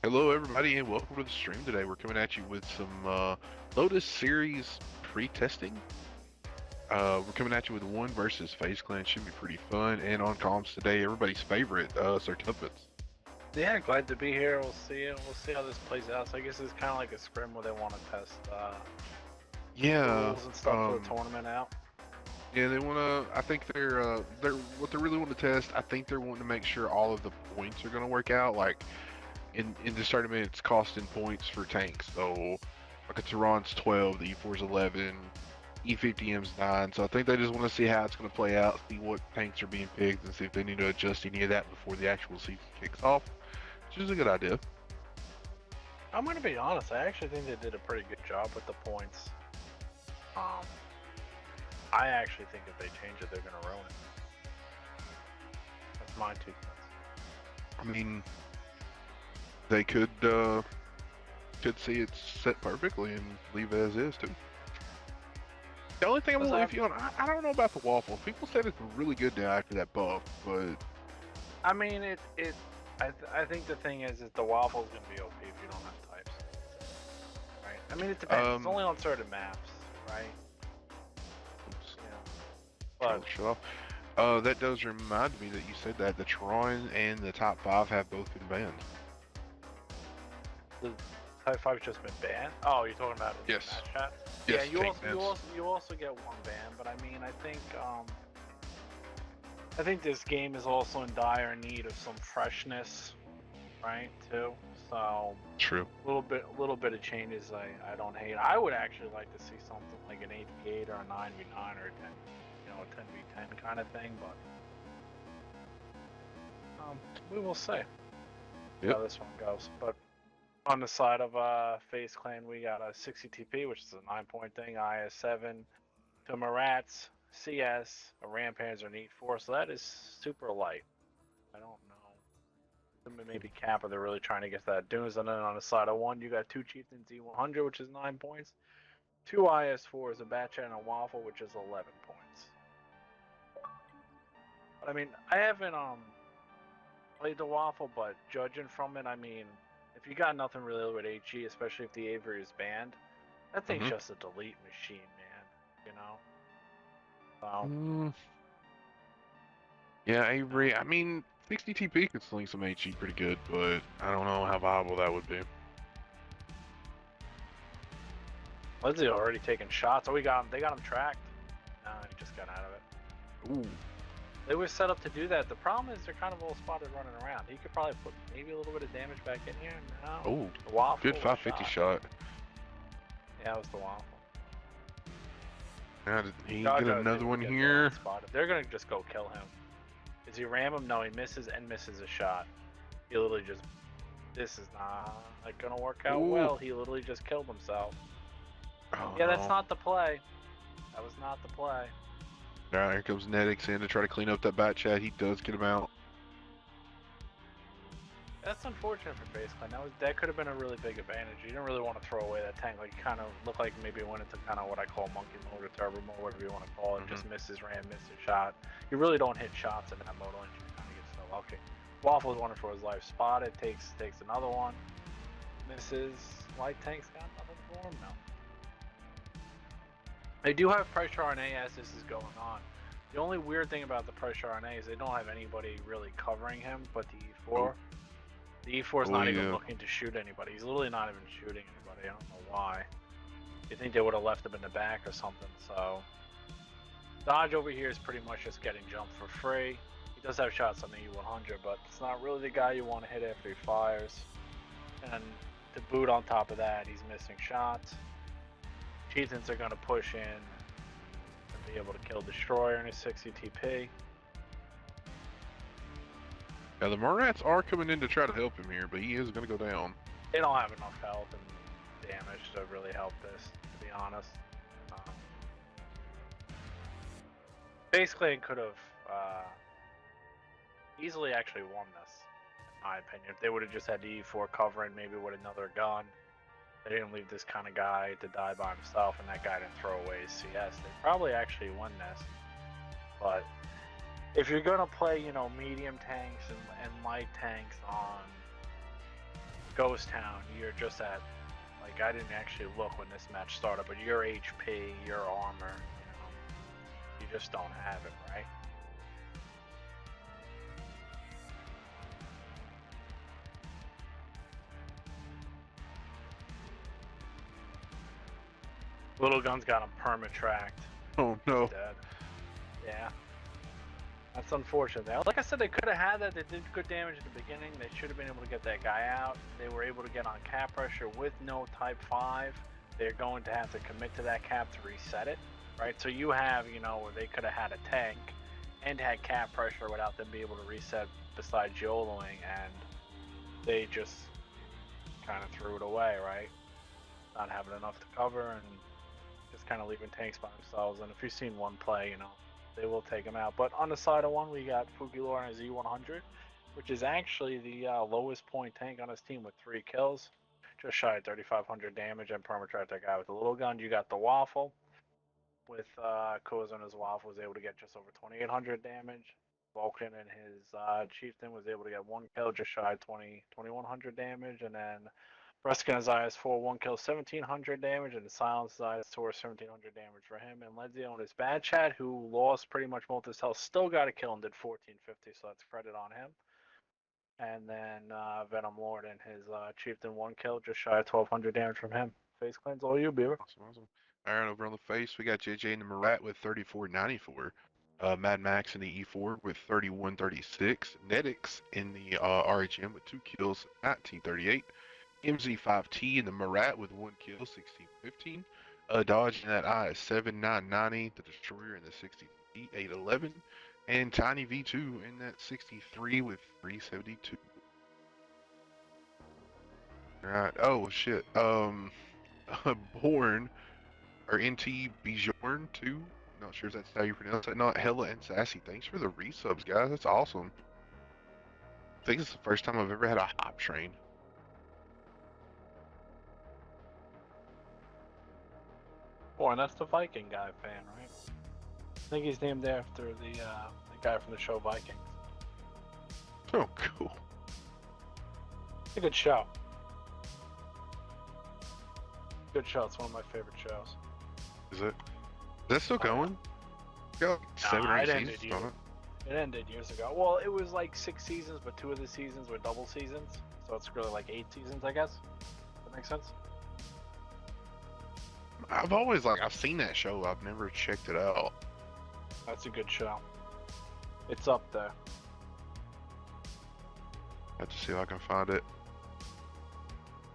Hello, everybody, and welcome to the stream today. We're coming at you with some Lotus series pre-testing. We're coming at you with one versus Face Clan. Should be pretty fun. And on comms today, everybody's favorite, Sir Tuppence. Yeah, glad to be here. We'll see. We'll see how this plays out. So I guess it's kind of like a scrim where they want to test rules and stuff for the tournament out. Yeah, they want to. I think they're what they really want to test. I think they're wanting to make sure all of the points are going to work out. Like in this tournament, it's costing points for tanks. So like a Tehran's 12, the E4's 11. E50M's 9, so I think they just want to see how it's going to play out, see what tanks are being picked, and see if they need to adjust any of that before the actual season kicks off, which is a good idea. I'm going to be honest, I actually think they did a pretty good job with the points. I actually think if they change it, they're going to ruin it. That's my 2 cents. I mean, they could see it set perfectly and leave it as is, too. The only thing I'm gonna leave you on, I don't know about the waffles. People said it's really good now after that buff, but I mean, I think the thing is the waffle's gonna be OP if you don't have types, right? I mean, it depends. It's only on certain maps, right? Oops. Yeah. But that does remind me that you said that the Tron and the top 5 have both been banned. The Type 5's just been banned? Oh, you're talking about it in that chat? Yes, yeah, you also get one ban, but I mean, I think this game is also in dire need of some freshness, right? Too. So true. A little bit of changes. I don't hate. I would actually like to see something like an 8v8 or a 9v9 or a 10, a 10v10 kind of thing, but we will see how this one goes. But on the side of Face Clan, we got a 60 TP, which is a 9-point thing, IS7, to Marats, CS, a Rampanzer, and E4, so that is super light. I don't know. Maybe Kappa, they're really trying to get that Dunes, and then on the side of 1, you got 2 Chieftains E100, which is 9 points, 2 IS4s, a Batchat, and a Waffle, which is 11 points. But I mean, I haven't played the Waffle, but judging from it, I mean, if you got nothing really with HE, especially if the Avery is banned, that thing's just a delete machine, man. You know? So. Yeah, Avery, I mean, 60 TP could sling some HE pretty good, but I don't know how viable that would be. Leslie already taking shots. Oh, they got him tracked. No, he just got out of it. Ooh. They were set up to do that. The problem is they're kind of all spotted running around. He could probably put maybe a little bit of damage back in here. No. Oh, the Waffle. Good 550 shot. Yeah, it was the Waffle. Now, did he get another one here? They're going to just go kill him. Does he ram him? No, he misses and misses a shot. He literally just... This is not going to work out well. He literally just killed himself. Oh, yeah, that's not the play. That was not the play. Alright, here comes Netix in to try to clean up that Batchat. He does get him out. That's unfortunate for Face Clan. That could have been a really big advantage. You didn't really want to throw away that tank. Like, kind of looked like maybe it went into kind of what I call monkey mode or turbo mode, whatever you want to call it. Just misses ram, misses shot. You really don't hit shots in that mode unless you kind of get so lucky. Waffle's running for his life. Spotted, takes another one. Misses. Light tank's got nothing for him? No. They do have pressure RNA as this is going on. The only weird thing about the pressure RNA is they don't have anybody really covering him, but the E4. The E4 is not even looking to shoot anybody. He's literally not even shooting anybody. I don't know why. You think they would have left him in the back or something, so... Dodge over here is pretty much just getting jumped for free. He does have shots on the E100, but it's not really the guy you want to hit after he fires. And to boot on top of that, he's missing shots. Chieftains are going to push in and be able to kill Destroyer in his 60 TP. Yeah, the Marats are coming in to try to help him here, but he is going to go down. They don't have enough health and damage to really help this, to be honest. Basically, it could have easily actually won this, in my opinion. If they would have just had the E4 covering, maybe with another gun. They didn't leave this kind of guy to die by himself, and that guy didn't throw away his CS. They probably actually won this. But if you're gonna play, medium tanks and light tanks on Ghost Town, you're just at, like, I didn't actually look when this match started, but your HP, your armor, you just don't have it, right? Little Gun's got him perma-tracked. Oh no. Dead. Yeah. That's unfortunate. Like I said, they could have had that. They did good damage at the beginning. They should have been able to get that guy out. They were able to get on cap pressure with no Type 5. They're going to have to commit to that cap to reset it, right? So you have, where they could have had a tank and had cap pressure without them being able to reset besides YOLOing, and they just kind of threw it away, right? Not having enough to cover and just kind of leaving tanks by themselves. And if you've seen one play, they will take him out. But on the side of one, we got Fugilor and Z100, which is actually the lowest point tank on his team with 3 kills. Just shy of 3,500 damage and permatract that guy with the little gun. You got the Waffle with Koza and his Waffle was able to get just over 2,800 damage. Vulcan and his Chieftain was able to get 1 kill, just shy of 2,100 damage. And then Breskin and IS4, 1 kill, 1,700 damage, and the Silence IS4, 1,700 damage for him. And Ledzio and his Bad Chat, who lost pretty much most of his health, still got a kill and did 1,450, so that's credit on him. And then Venom Lord and his Chieftain, 1 kill, just shy of 1,200 damage from him. Face cleanse, all you, Beaver. Awesome. All right, over on the face, we got JJ and the Marat with 3494. Mad Max in the E4 with 3136. Netix in the RHM with 2 kills, 1938. MZ5T in the Marat with 1 kill, 1615. Dodge in that IS7, 990. The Destroyer in the 60, 811. And Tiny V2 in that 63 with 372. Alright, oh shit. Born, or NT Bjorn 2. Not sure if that's how you pronounce it. Not Hella and Sassy. Thanks for the resubs, guys. That's awesome. I think it's the first time I've ever had a hop train. Boy, that's the Viking guy fan, right? I think he's named after the guy from the show Vikings. Oh, cool. It's a good show. Good show. It's one of my favorite shows. Is it? Is that still going? Got like 7 or 8 seasons on it. It ended years ago. Well, it was like 6 seasons, but 2 of the seasons were double seasons. So it's really like 8 seasons, I guess. That makes sense? I've always I've seen that show. I've never checked it out. That's a good show. It's up there. I have to see if I can find it.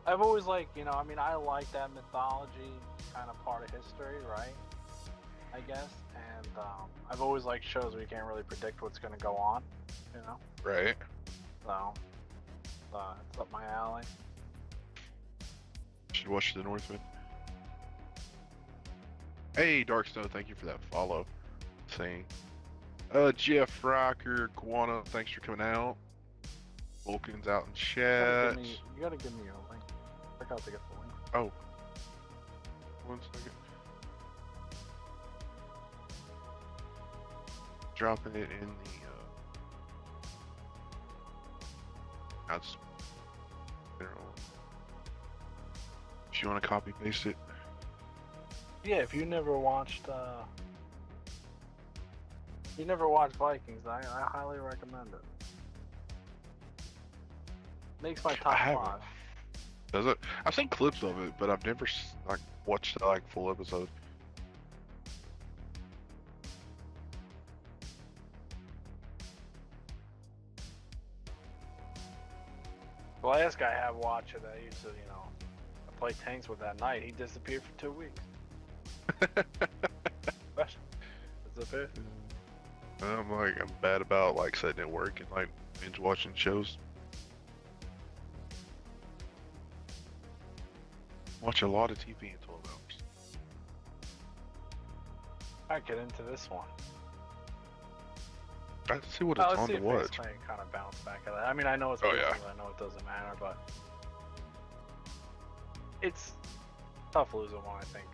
I've always I like that mythology kind of part of history, right? I guess. And I've always liked shows where you can't really predict what's going to go on, Right. So, it's up my alley. Should watch The Northman. Hey, Dark Snow, thank you for that follow. Saying. Jeff Rocker, Guana, thanks for coming out. Vulcan's out in chat. You gotta give me a link. Check out to get the link. Oh. 1 second. Dropping it in the that's general. If you want to copy paste it. Yeah, if you never watched Vikings, I highly recommend it. Makes my top 5. Does it? I've seen clips of it, but I've never watched the full episode. The last guy I have watching that used to, I play tanks with that night. He disappeared for 2 weeks. Disappeared? I'm bad about sitting at work and binge watching shows. Watch a lot of TV in 12 hours. I get into this one. I have to see what it's on to watch. Let's kind of bounce back at that. I mean, I know it's business, I know it doesn't matter, but it's tough losing one, I think.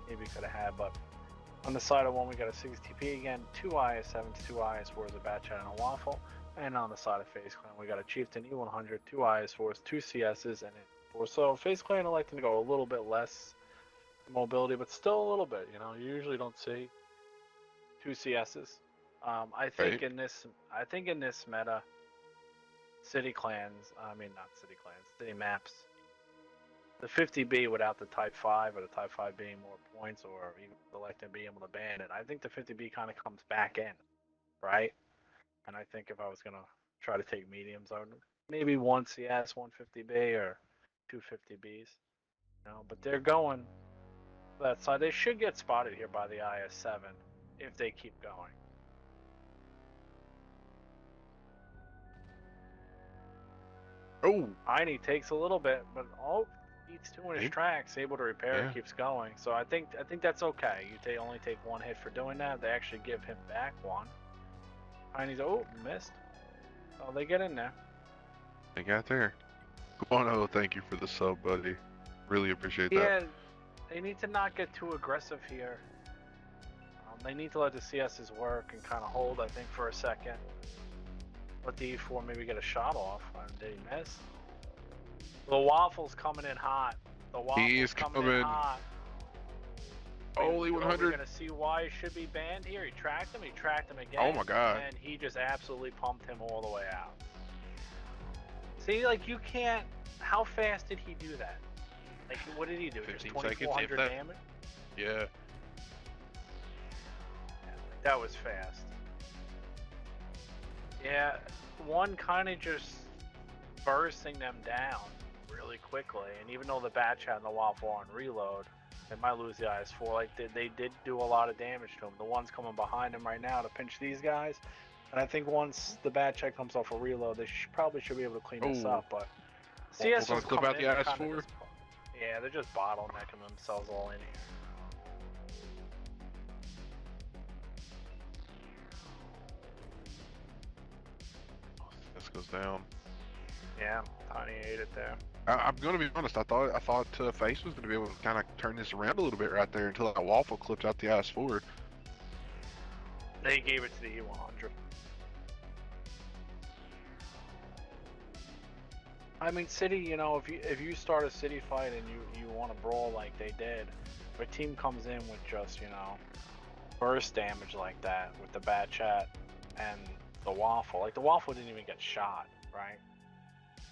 Maybe could have had, but on the side of one, we got a 60 TP again, 2 IS7s, 2 IS4s, a Bad Chat, and a Waffle. And on the side of FaZe Clan, we got a Chieftain E100, 2 IS4s, 2 CSs, and an 4. So FaZe Clan electing to go a little bit less mobility, but still a little bit. You know, you usually don't see 2 CSs. I think Right. in this, meta, city clans. I mean, not city clans, city maps. The 50B without the Type 5 or the Type 5 being more points or even electing being able to ban it, I think the 50B kind of comes back in, right? And I think if I was going to try to take mediums, I would maybe one CS, 150B, or 250Bs. You know, but they're going that side. They should get spotted here by the IS7 if they keep going. Oh, Heine takes a little bit, but beats 2 in his tracks, able to repair yeah. it, keeps going. So I think that's okay. You only take 1 hit for doing that. They actually give him back 1. Heine's missed. So they get in there. They got there. Guano, thank you for the sub, buddy. Really appreciate that. Yeah, they need to not get too aggressive here. They need to let the CSs work and kind of hold, I think, for a second. Let the E4 maybe get a shot off. Did he miss? The Waffle's coming in hot. The Waffle's coming in hot. Holy 100. We're going to see why he should be banned here. He tracked him again. Oh my god. And he just absolutely pumped him all the way out. See, like, you can't... How fast did he do that? Like, what did he do? Just 2,400 damage? Yeah. That was fast. Yeah, one kind of just bursting them down really quickly, and even though the Batch had the Waffle on reload, they might lose the IS4. Like, they did do a lot of damage to him. The one's coming behind him right now to pinch these guys, and I think once the Batch check comes off a reload, they probably should be able to clean this up, but CS is clip out the IS4? Yeah, they're just bottlenecking themselves all in here. This goes down. Yeah, Tiny ate it there. I'm gonna be honest. I thought FaZe was gonna be able to kind of turn this around a little bit right there until that Waffle clipped out the IS4. They gave it to the E100. I mean, City. You know, if you start a City fight and you want to brawl like they did, if a team comes in with just burst damage like that with the Bat Chat and the Waffle, like the Waffle didn't even get shot, right?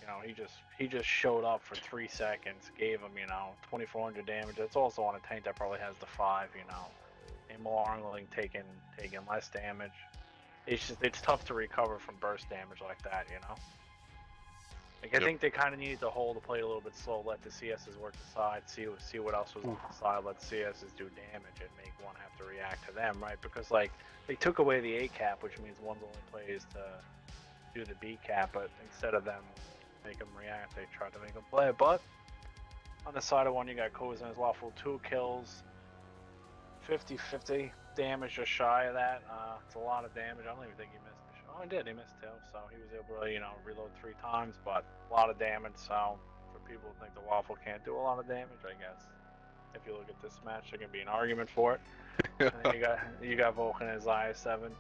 You know, he just showed up for 3 seconds, gave him 2,400 damage. That's also on a tank that probably has the 5. And Arngling taking less damage. It's tough to recover from burst damage like that, Like, I think they kind of needed to hold the plate a little bit slow, let the CSs work the side, see what else was on the side, let the CSs do damage, and make one have to react to them, right? Because, like, they took away the A cap, which means one's only plays to do the B cap, but instead of them make them react, they tried to make them play. But on the side of one, you got Koza and his Waffle, 2 kills, 50-50 damage, just shy of that. It's a lot of damage. I don't even think he missed. Oh, he did. He missed 2, so he was able to, reload 3 times, but a lot of damage. So for people who think the Waffle can't do a lot of damage, I guess if you look at this match, there can be an argument for it. And then you got Vulcan and his IS7, 1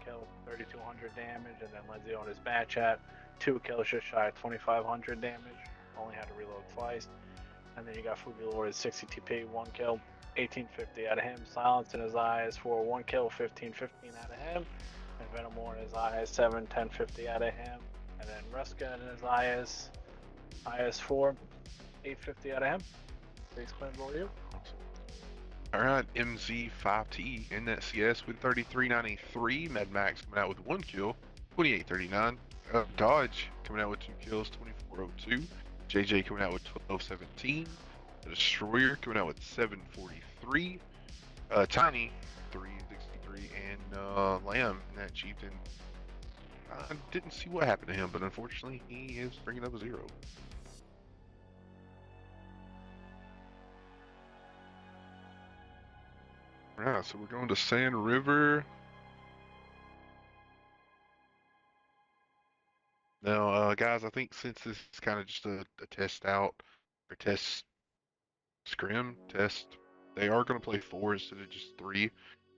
kill, 3,200 damage, and then Lindsay on his Bat Chat, 2 kills, just shy of 2,500 damage. Only had to reload twice. And then you got Fugi Lord, 60 TP, 1 kill, 1850 out of him. Silence in his IS4, 1 kill, 1515 out of him. And Venomore in his IS7, 1050 out of him. And then Ruska in his IS4, 850 out of him. FaZe Clan, what are you? Alright, MZ5T in that CS with 3393. Mad Max coming out with 1 kill, 2839. Dodge coming out with 2 kills, 2402. JJ coming out with 1217. The Destroyer coming out with 743. Tiny 363, and Lamb in that Chieftain. I didn't see what happened to him, but unfortunately he is bringing up a 0. Alright, so we're going to Sand River. Now, guys, I think since this is kind of just a test out, or test scrim, they are going to play 4 instead of just 3,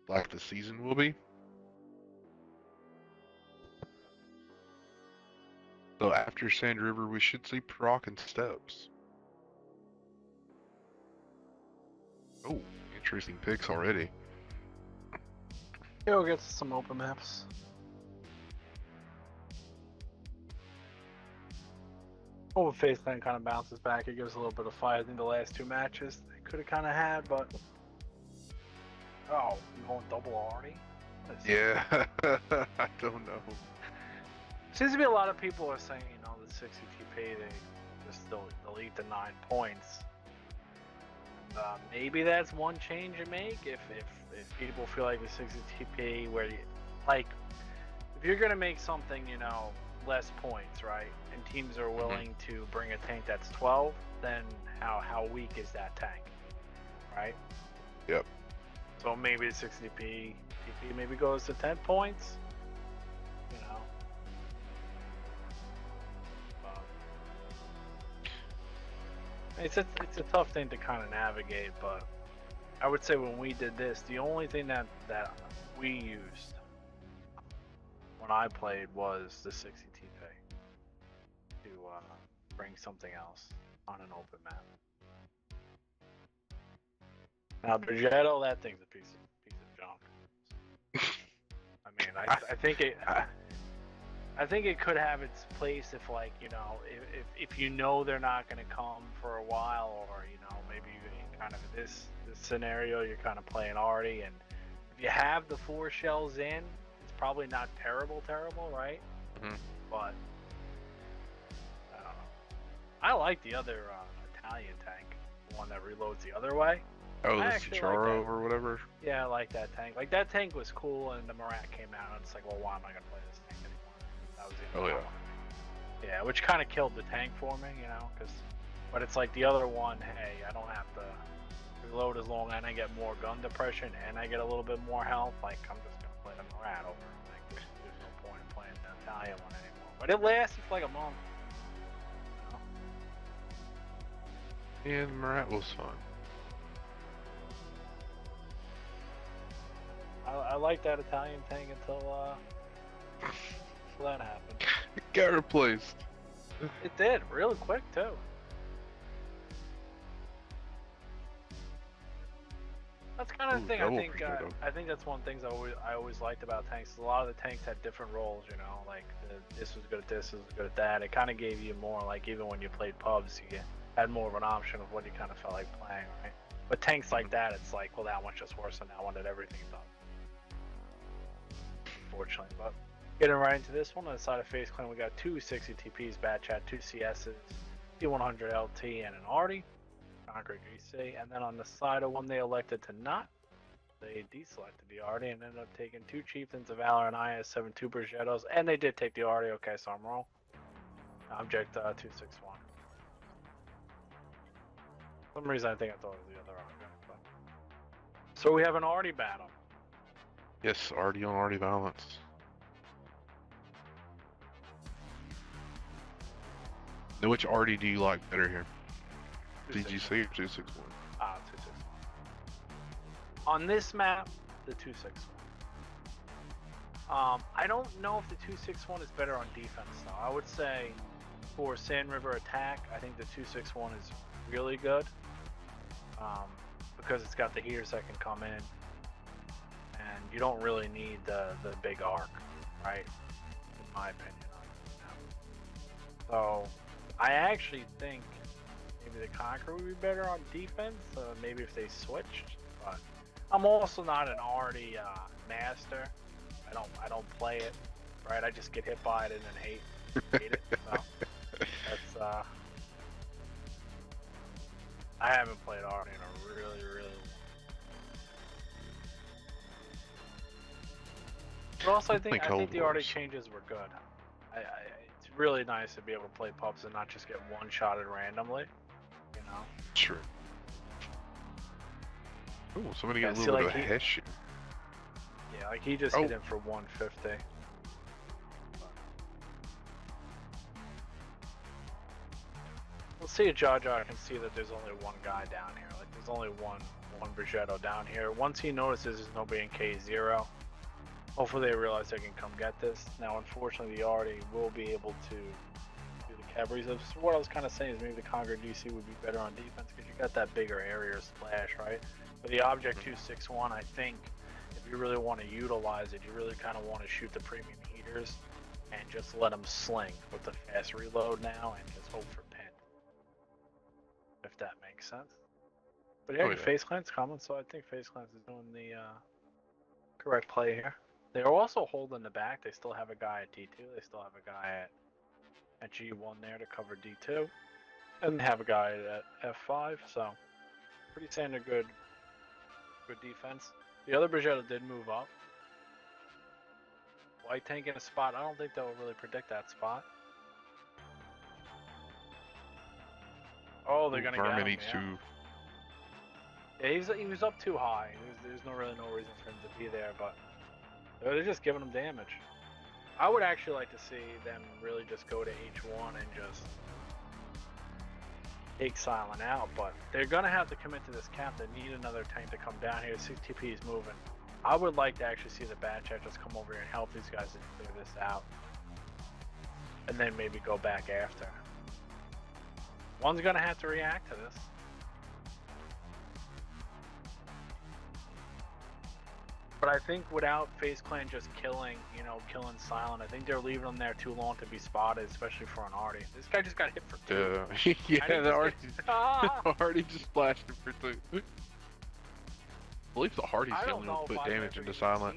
like the season will be. So after Sand River, we should see Proc and Steps. Oh, interesting picks already. We'll get some open maps. Over Faith then kind of bounces back. It gives a little bit of fight. I think the last two matches they could have kind of had, but oh, you going double already? Yeah, I don't know. Seems to be a lot of people are saying, you know, the 60 TP they just delete the 9 points. Maybe that's one change you make if people feel like the 60 TP where you like if you're gonna make something, you know, less points, right? And teams are willing to bring a tank that's 12, then how weak is that tank, right? Yep. So maybe the 60 TP maybe goes to 10 points, you know. It's a tough thing to kind of navigate, but I would say when we did this, the only thing that we used when I played was the 60 TP to bring something else on an open map. Now Brigetto, that thing's a piece of junk. I mean, I think it. I think it could have its place if, like, you know, if you know they're not going to come for a while, or, you know, maybe you kind of this scenario you're kind of playing already, and if you have the 4 shells in, it's probably not terrible, right? But I don't know. I like the other Italian tank, the one that reloads the other way. Oh, the Charo or whatever. Yeah, I like that tank. Like, that tank was cool, and the Marat came out, and it's like, well, why am I going to play this tank anymore? That was the other one. Yeah, which kind of killed the tank for me, you know, but it's like the other one, hey, I don't have to reload as long, and I get more gun depression, and I get a little bit more health. Like, I'm just going to play the Marat over. Like, there's no point in playing the Italian one anymore. But it lasted for like a month. You know? And Marat was fun. I like that Italian tank until that happened. It got replaced. It did, really quick too. That's kind of the thing. I think that's one thing I always liked about tanks. A lot of the tanks had different roles, you know, like this was good at this, this was good at that. It kind of gave you more, like, even when you played pubs, you had more of an option of what you kind of felt like playing, right? But tanks like that, it's like, well, that one's just worse than that one did everything done. Unfortunately, but getting right into this one, on the side of Face Clan, we got 2 60 TPs, Bat Chat, 2 CSs, D100 LT, and an Artie, Concrete GC, and then on the side of one they elected to not, they deselected the Artie and ended up taking 2 Chieftains of Valor and IS-7 2 Brigettos, and they did take the Artie. Okay, so I'm wrong. Object 261. For some reason I think I thought it was the other object. But... So we have an Artie battle. Yes, Artie on Artie violence. Now, which Artie do you like better here? DGC or 261? 261. On this map, the 261. I don't know if the 261 is better on defense though. I would say for Sand River attack, I think the 261 is really good. Because it's got the heaters that can come in. And you don't really need the big arc, right? In my opinion. So, I actually think maybe the Conqueror would be better on defense. Maybe if they switched. But I'm also not an Artie master. I don't play it, right? I just get hit by it and then hate it. So that's I haven't played Artie in a really But also, I think the Artie changes were good. It's really nice to be able to play pubs and not just get one-shotted randomly, you know? True. Oh, somebody got a little bit of a head shoot. Yeah, like he just hit him for 150. We'll see if Jar can see that there's only one guy down here. Like, there's only one Brigetto down here. Once he notices there's nobody in K0, hopefully they realize they can come get this. Now, unfortunately, the Artie will be able to everything. So what I was kind of saying is maybe the Conqueror DC would be better on defense because you got that bigger area splash, right? But the Object 261, I think, if you really want to utilize it, you really kind of want to shoot the premium heaters and just let them sling with the fast reload now and just hope for pin. If that makes sense. But yeah, Face Clan's coming, so I think Face Clan's is doing the correct play here. They're also holding the back. They still have a guy at D2. They still have a guy at G1 there to cover D2. And they have a guy at F5, so pretty standard good defense. The other Brigitte did move up. White tank in a spot. I don't think they'll really predict that spot. Oh, they're gonna get him, yeah, he was up too high. There's no reason for him to be there, but they're just giving him damage. I would actually like to see them really just go to H1 and just take Silent out, but they're gonna have to commit to this cap. They need another tank to come down here. 6TP is moving. I would like to actually see the Bat Chat just come over here and help these guys to clear this out, and then maybe go back after. One's gonna have to react to this. But I think without FaZe Clan just killing Silent, I think they're leaving them there too long to be spotted, especially for an Artie. This guy just got hit for 2. Yeah, the Artie just splashed him for 2. I believe the Hardy's the only one put damage into Silent.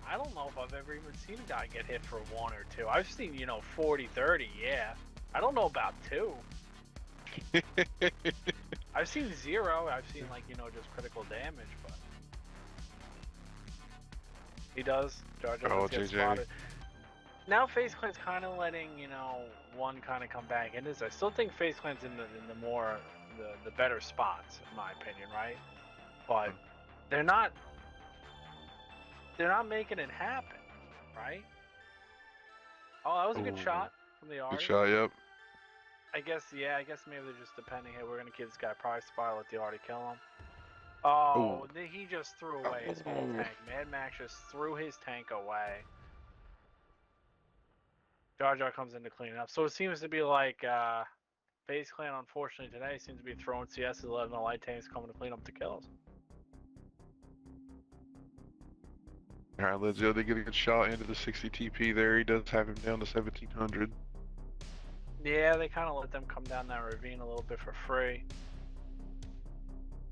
I don't know if I've ever even seen a guy get hit for 1 or 2. I've seen, 40, 30, yeah. I don't know about 2. I've seen 0. I've seen, just critical damage, but... He does. Jar gets spotted. Now FaZe Clan's kind of letting, one kind of come back in this. I still think FaZe Clan's in the better spots, in my opinion, right? But they're not making it happen, right? Oh, that was a good shot from the Artie. Good shot, yep. I guess maybe they're just depending. Hey, we're gonna give this guy a prize spot, let the Artie kill him. Oh, he just threw away his whole tank. Mad Max just threw his tank away. Jar comes in to clean it up. So it seems to be like FaZe Clan, unfortunately, today seems to be throwing CSs, letting the light tanks coming to clean up the kills. Alright, Lizio, they get a good shot into the 60 TP there. He does have him down to 1700. Yeah, they kind of let them come down that ravine a little bit for free.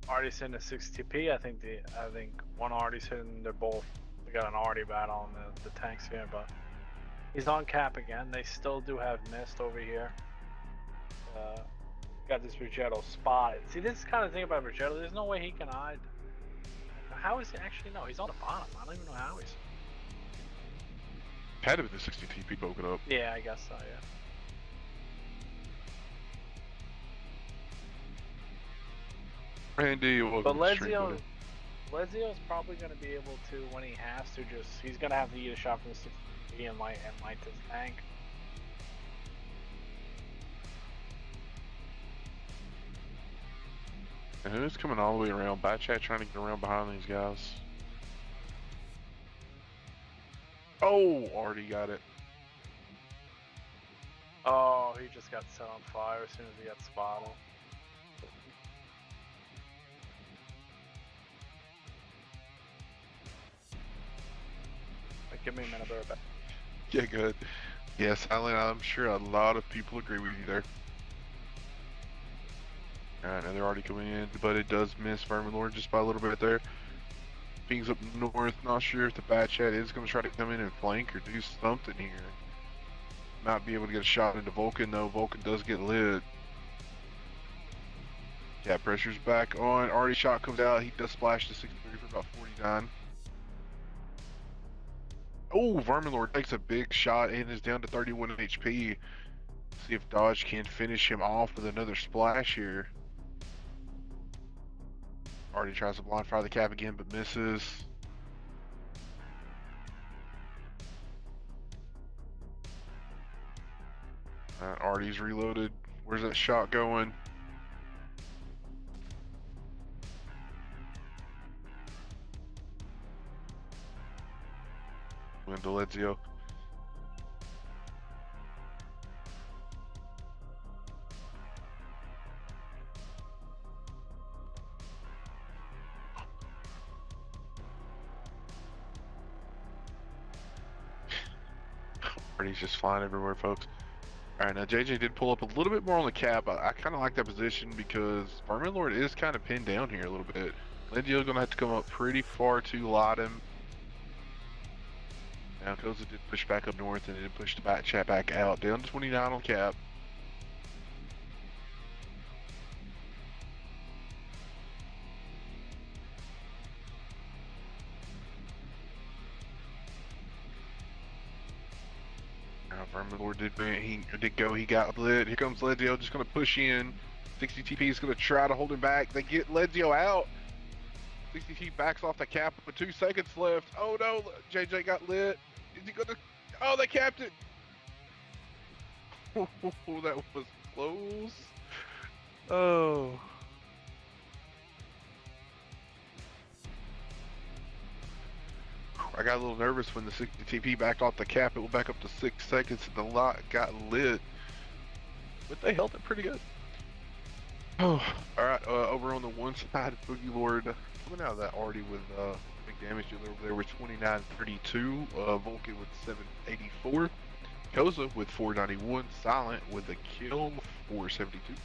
Artie's hitting a 60 TP. I think one Artie's hitting. They're both. We got an Artie battle on the tanks here, but he's on cap again. They still do have mist over here. Got this Rigetto spotted. See, this is kind of thing about Rigetto. There's no way he can hide. How is he actually? No, he's on the bottom. I don't even know how he's. Had to be the 60 TP poking up. Yeah, I guess so. Yeah. Randy, but Lezio's probably going to be able to, when he has to, he's going to have to eat a shot from the 60 and light this tank. And who's coming all the way around? Bat Chat trying to get around behind these guys. Oh, Artie got it. Oh, he just got set on fire as soon as he got spotted. Give me a minute, back. Yeah, good. Yes, Silent, I'm sure a lot of people agree with you there. Alright, now they're already coming in, but it does miss Vermin Lord just by a little bit there. Pings up north, not sure if the Bat Chat is going to try to come in and flank or do something here. Might be able to get a shot into Vulcan, though. Vulcan does get lit. Yeah, pressure's back on. Artie shot comes out. He does splash to 63 for about 49. Oh, Vermin Lord takes a big shot and is down to 31 HP. See if Dodge can finish him off with another splash here. Artie tries to blind fire the cap again, but misses. Artie's reloaded. Where's that shot going? Wendell Ezio. He's just flying everywhere, folks. All right, now JJ did pull up a little bit more on the cap. I kind of like that position because Vermin Lord is kind of pinned down here a little bit. Legio's gonna have to come up pretty far to lot him. Now Koza did push back up north and then push the back chat back out, down to 29 on cap. Vermin Lord did go, he got lit. Here comes Legio, just gonna push in. 60 TP is gonna try to hold him back. They get Legio out. 60 TP backs off the cap with 2 seconds left. Oh no, JJ got lit. Is he gonna? Oh, they capped it. Oh, that was close. Oh. I got a little nervous when the 60 TP backed off the cap. It went back up to 6 seconds and the lot got lit. But they held it pretty good. Oh, alright, over on the one side, Boogie Lord coming out of that already with big damage dealer over there with 2932, Vulcan with 784, Koza with 491, Silent with a kill, 472,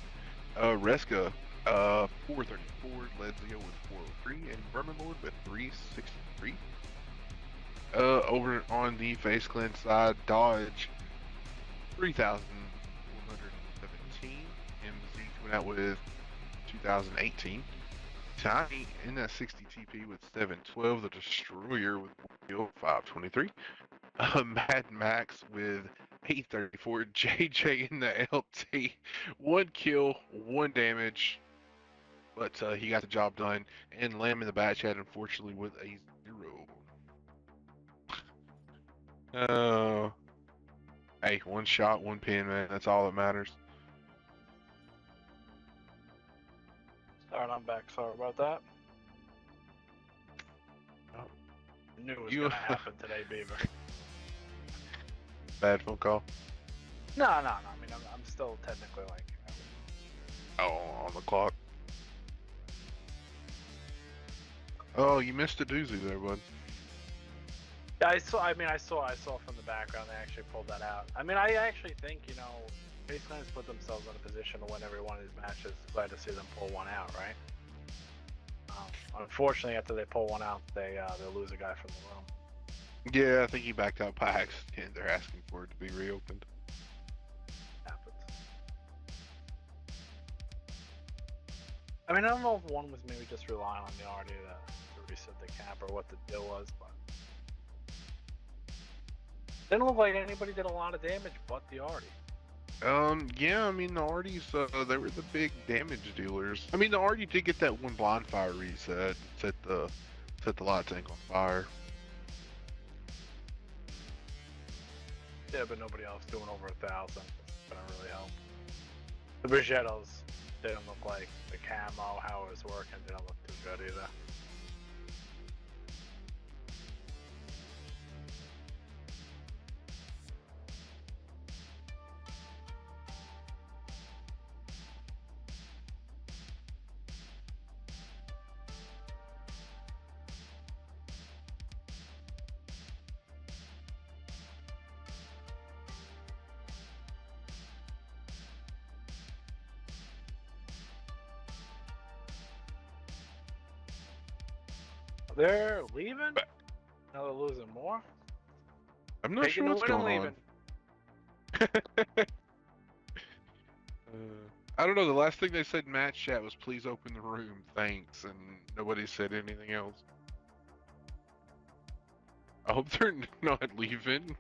Reska 434, Ledzio with 403, and Vermin Lord with 363. Over on the Face Clan side, Dodge 3,117. MZ coming out with 2018. Tiny in that 60 TP with 712. The Destroyer with 523. Mad Max with 834. JJ in the LT. 1 kill, 1 damage. But he got the job done. And Lamb in the back chat, unfortunately, with a 0. Oh. Hey, 1 shot, 1 pin, man. That's all that matters. Alright, I'm back. Sorry about that. Oh. I knew it was gonna happen today, Beaver. Bad phone call? No. I mean, I'm still technically like. Oh, on the clock. Oh, you missed a doozy there, bud. Yeah, I saw from the background they actually pulled that out. I mean, I actually think, Face Clans put themselves in a position to win every one of these matches. Glad to see them pull one out, right? Unfortunately, after they pull one out, they lose a guy from the room. Yeah, I think he backed out by accident. They're asking for it to be reopened. Happens. I mean, I don't know if one was maybe just relying on the RD to reset the cap or what the deal was, but didn't look like anybody did a lot of damage but the Artie. Yeah, I mean, the Arties, they were the big damage dealers. I mean, the Artie did get that 1 blind fire reset, set the light tank on fire. Yeah, but nobody else doing over 1,000. Gonna really help. The Brigettos didn't look like the camo, how it was working, didn't look too good either. They're leaving? Now they're losing more? I'm not sure what's going on. I don't know, the last thing they said in match chat was please open the room, thanks, and nobody said anything else. I hope they're not leaving.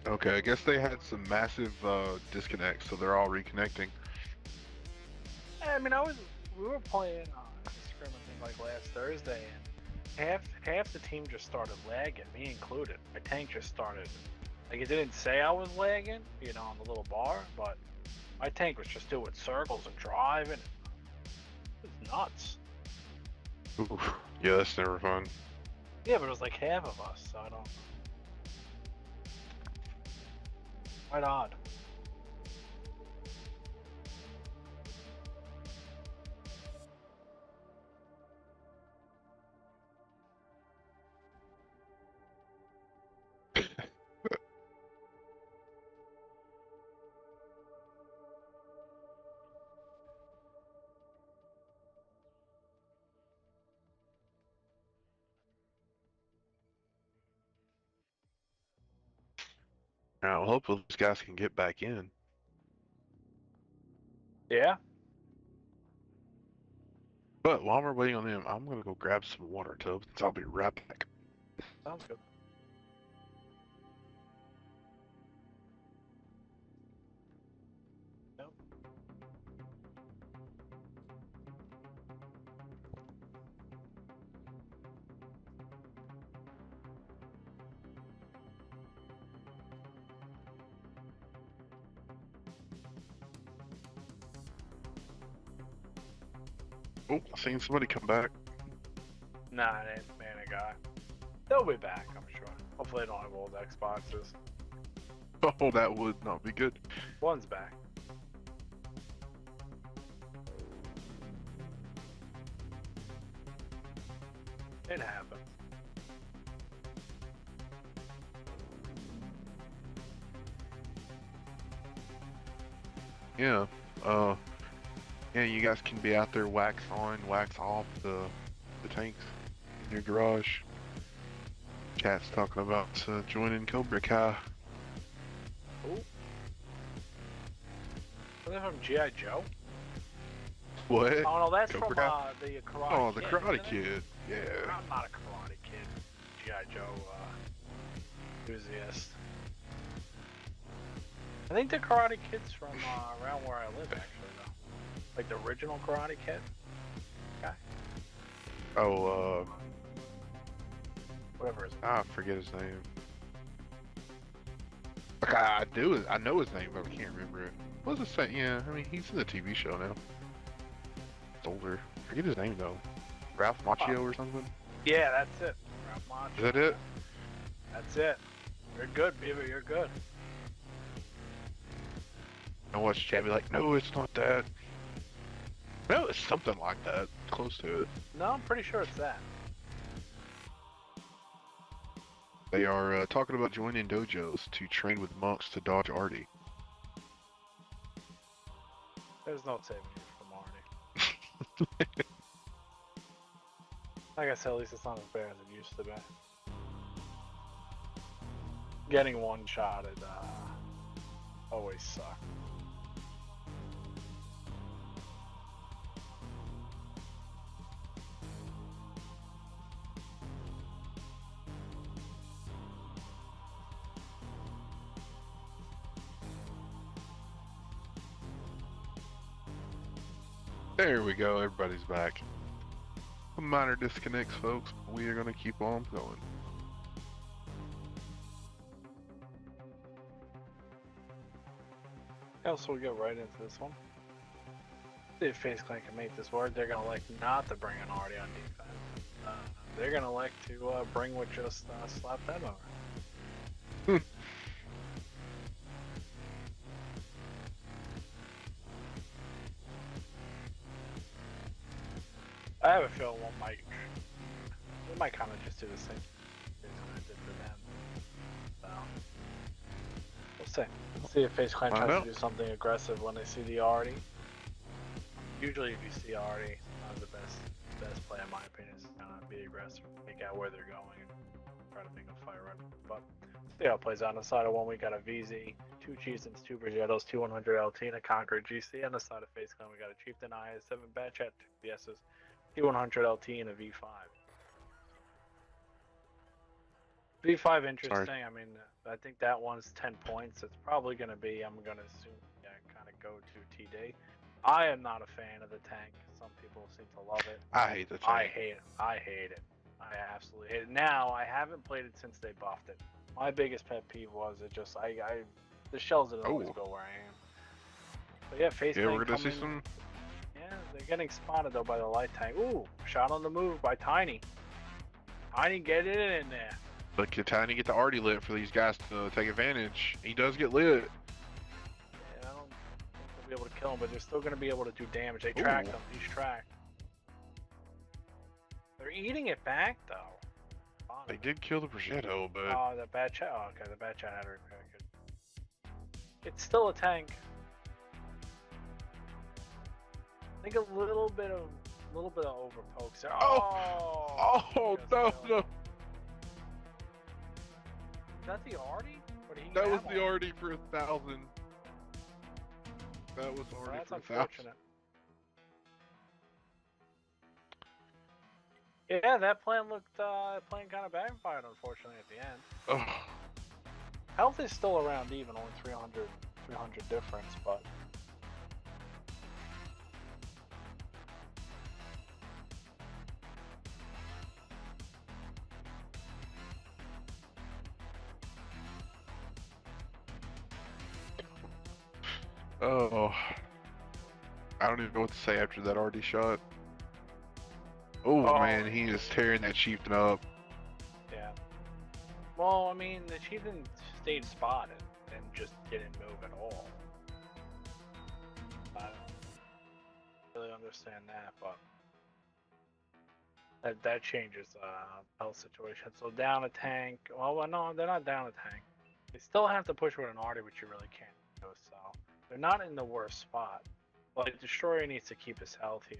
Okay, I guess they had some massive disconnects, so they're all reconnecting. I mean, we were playing a scrim, I think, like last Thursday, and half the team just started lagging, me included. My tank just started, like, it didn't say I was lagging, on the little bar, but my tank was just doing circles and driving. It was nuts. Oof. Yeah, that's never fun. Yeah, but it was like half of us, so I don't. Quite odd. Now, hopefully these guys can get back in. Yeah. But while we're waiting on them, I'm gonna go grab some water tubs. I'll be right back. Sounds good. Yep. Oh, I seen somebody come back. Nah, it ain't man a guy. They'll be back, I'm sure. Hopefully they don't have old Xboxes. Oh, that would not be good. One's back. It happens. Yeah. Yeah, you guys can be out there wax on, wax off the tanks in your garage. Cat's talking about joining Cobra Kai. Ooh. Are they from G.I. Joe? What? Oh no, that's Cobra from Kai? the Karate Oh, the Kid, Karate isn't it? Kid. Yeah. I'm not a Karate Kid. G.I. Joe enthusiast. I think the Karate Kid's from around where I live, actually, though. Like the original Karate Kid. Okay. Oh, Whatever his I forget his name. Like I know his name, but I can't remember it. What's it say? Yeah, I mean he's in the TV show now. It's older. Forget his name though. Ralph Macchio or something. Yeah, that's it. Ralph Macchio. Is that it? That's it. You're good, Beaver. You're good. I watched Chad be like, no, it's not that. No, it's something like that. Close to it. No, I'm pretty sure it's that. They are talking about joining dojos to train with monks to dodge Artie. There's no saving you from Arnie. Like I said, at least it's not as bad as it used to be. Getting one-shotted always sucked. There we go. Everybody's back. Minor disconnects, folks. We are going to keep on going. Yeah, so we'll get right into this one. See if FaZe Clan can make this work. They're gonna like not to bring an Artie on defense. They're gonna like to bring what just slapped them over. I have a feeling we might kind of just do the same FaZe Clan did to them. So we'll see. See if FaZe Clan tries to do something aggressive when they see the Artie. Usually, if you see Artie, the best play in my opinion is kind of be aggressive, make out where they're going, and try to make a fire run. But see how it plays out. On the side of one, we got a VZ, 2 Chieftains, 2 Brigettos, 2 100 LT, and a Conqueror GC. On the side of FaZe Clan, we got a Chieftain IS, 7 Batch at 2 VSs, 2 100 LT, and a V5. V5 interesting. Sorry. I mean, I think that one's 10 points. It's probably going to be, I'm going to assume, kind of go to TD. I am not a fan of the tank. Some people seem to love it. I hate the tank. I hate it. I hate it. I absolutely hate it. Now, I haven't played it since they buffed it. My biggest pet peeve was it just, the shells didn't always go where I am. But yeah, FaZe Clan Yeah, we're going to coming, see some... Yeah, they're getting spotted though by the light tank. Ooh, shot on the move by Tiny. Tiny, get it in there. But can Tiny get the arty lit for these guys to take advantage? He does get lit. Yeah, I don't think they'll be able to kill him, but they're still going to be able to do damage. They tracked him. He's tracked. They're eating it back though. They did kill the Progetto, but oh, the bad chat. Oh, okay, the bad chat had to repair it. It's still a tank. I think a little bit of overpokes there. Oh no. Is that the arty? Or did he That was grab the one? arty for 1,000. That was arty That's for 1,000. unfortunate. Yeah, that plan kind of backfired, unfortunately, at the end. Oh. Health is still around even, only 300 difference, but... Oh. I don't even know what to say after that arty shot. Oh man, he is tearing that chieftain up. Yeah. Well, I mean, the chieftain stayed spotted and just didn't move at all. I don't really understand that, but that changes health situation. So down a tank. Well, no, they're not down a tank. They still have to push with an arty, which you really can't do. So they're not in the worst spot. But the destroyer needs to keep his health here.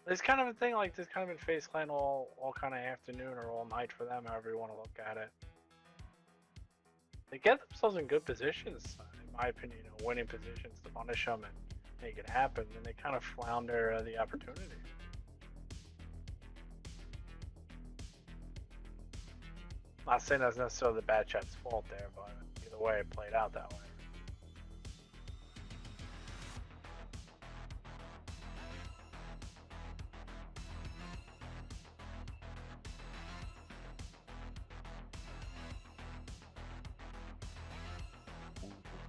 It's kind of a thing like this, kind of in FaZe Clan all kind of afternoon or all night for them, however you want to look at it. They get themselves in good positions, in my opinion, winning positions to punish them and make it happen, and they kind of flounder the opportunity. Not saying that's necessarily the bad chat's fault there, but either way, it played out that way.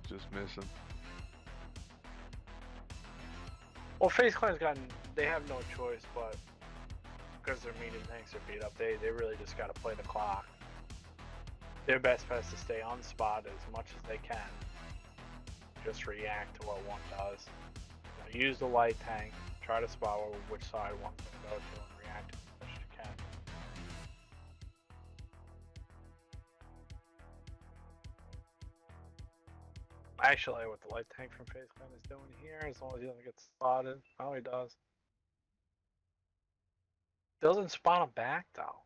Just missing. Well, FaZe Clan's they have no choice, but because their medium tanks are beat up, they really just got to play the clock. Their best bet is to stay on spot as much as they can. Just react to what one does. Use the light tank, try to spot which side one's going to go to, and react as much as you can. Actually, what the light tank from FaZe Clan is doing here, as long as he doesn't get spotted, oh, he does. Doesn't spot him back though.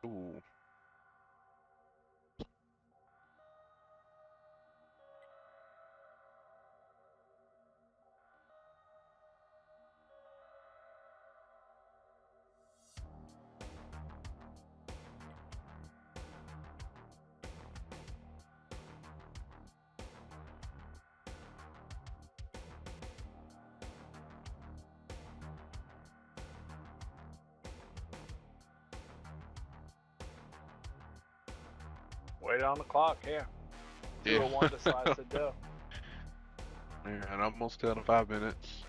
Ooh. Wait on the clock here. See what one decides to do. And almost down to 5 minutes.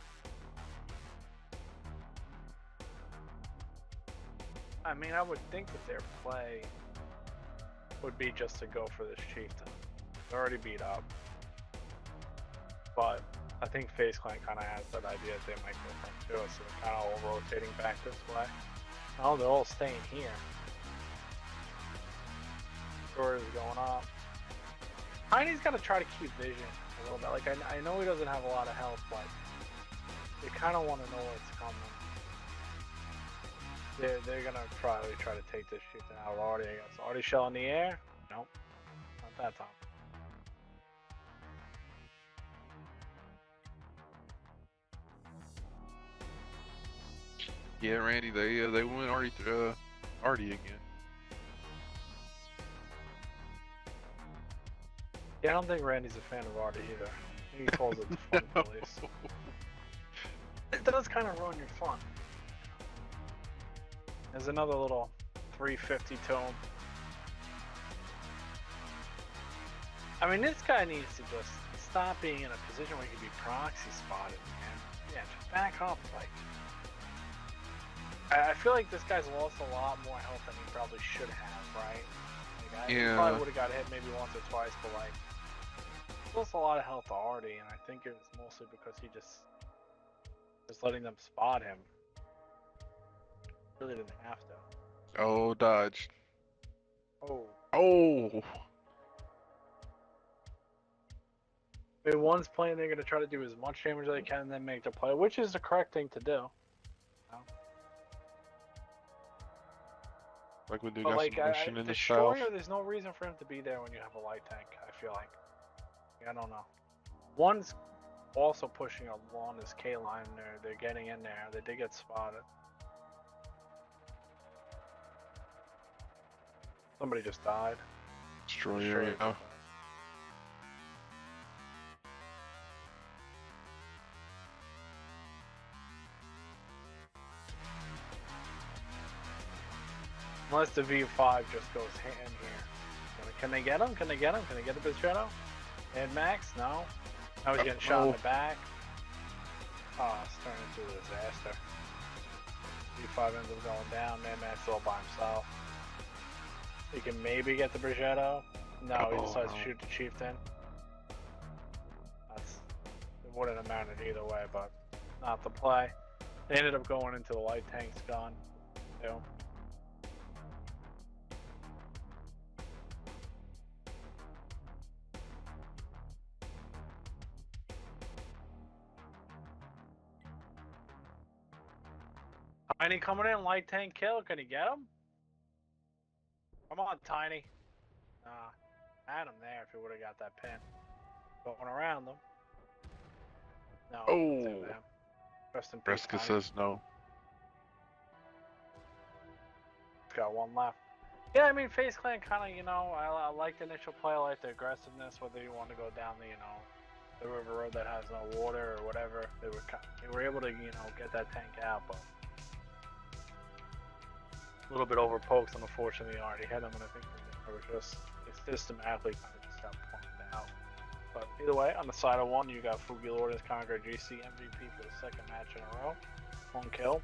I mean, I would think that their play would be just to go for this chieftain. They're already beat up. But I think FaZe Clan kind of has that idea that they might go for him too, so they're kind of all rotating back this way. Oh, they're all staying here. Score is going up. Tiny's got to try to keep vision a little bit. Like, I know he doesn't have a lot of health, but they kind of want to know what's coming. They're gonna probably try to take this chieftain out already. I guess already shell in the air. Nope, not that time. Yeah, Randy, they went arty again. Yeah, I don't think Randy's a fan of arty either. I think he calls it the fun police. It does kind of ruin your fun. There's another little 350 to him. I mean, this guy needs to just stop being in a position where he can be proxy spotted, man. Yeah, just back up. Like, I feel like this guy's lost a lot more health than he probably should have, right? Like, he probably would have got hit maybe once or twice, but like, he lost a lot of health already, and I think it was mostly because he just letting them spot him. Really didn't have to. Oh, dodged. Oh. Oh. I mean, one's playing, they're going to try to do as much damage as they can and then make the play, which is the correct thing to do. Like we do But got like, some motion in the Destroyer, south. there's no reason for him to be there when you have a light tank, I feel like. I don't know. One's also pushing along this K line there. They're getting in there. They did get spotted. Somebody just died. Destroyer, yeah. Unless the V5 just goes in here. Can they get him? Can they get him? Can they get the Shadow? And Max? No. Now he's getting shot in the back. Oh, it's turning into a disaster. V5 ends up going down. Man, Max all by himself. He can maybe get the Brigetto. No, he decides to shoot the Chieftain. It wouldn't have mattered either way, but not the play. They ended up going into the light tank's gun, too. Tiny coming in, light tank kill. Can he get him? Come on, Tiny. Had him there if he would have got that pin. Going around them. No. Oh. Rest in peace, Reska says no. Got one left. Yeah, I mean, FaZe Clan kind of, I like the initial play. I like the aggressiveness, whether you want to go down the, the river road that has no water or whatever. They were able to, get that tank out, but a little bit overpoked, and unfortunately already hit him, and I think they were just systematically kind of just got punked out. But either way, on the side of one, you got Fugi Lourdes Conqueror GC MVP for the second match in a row. 1 kill.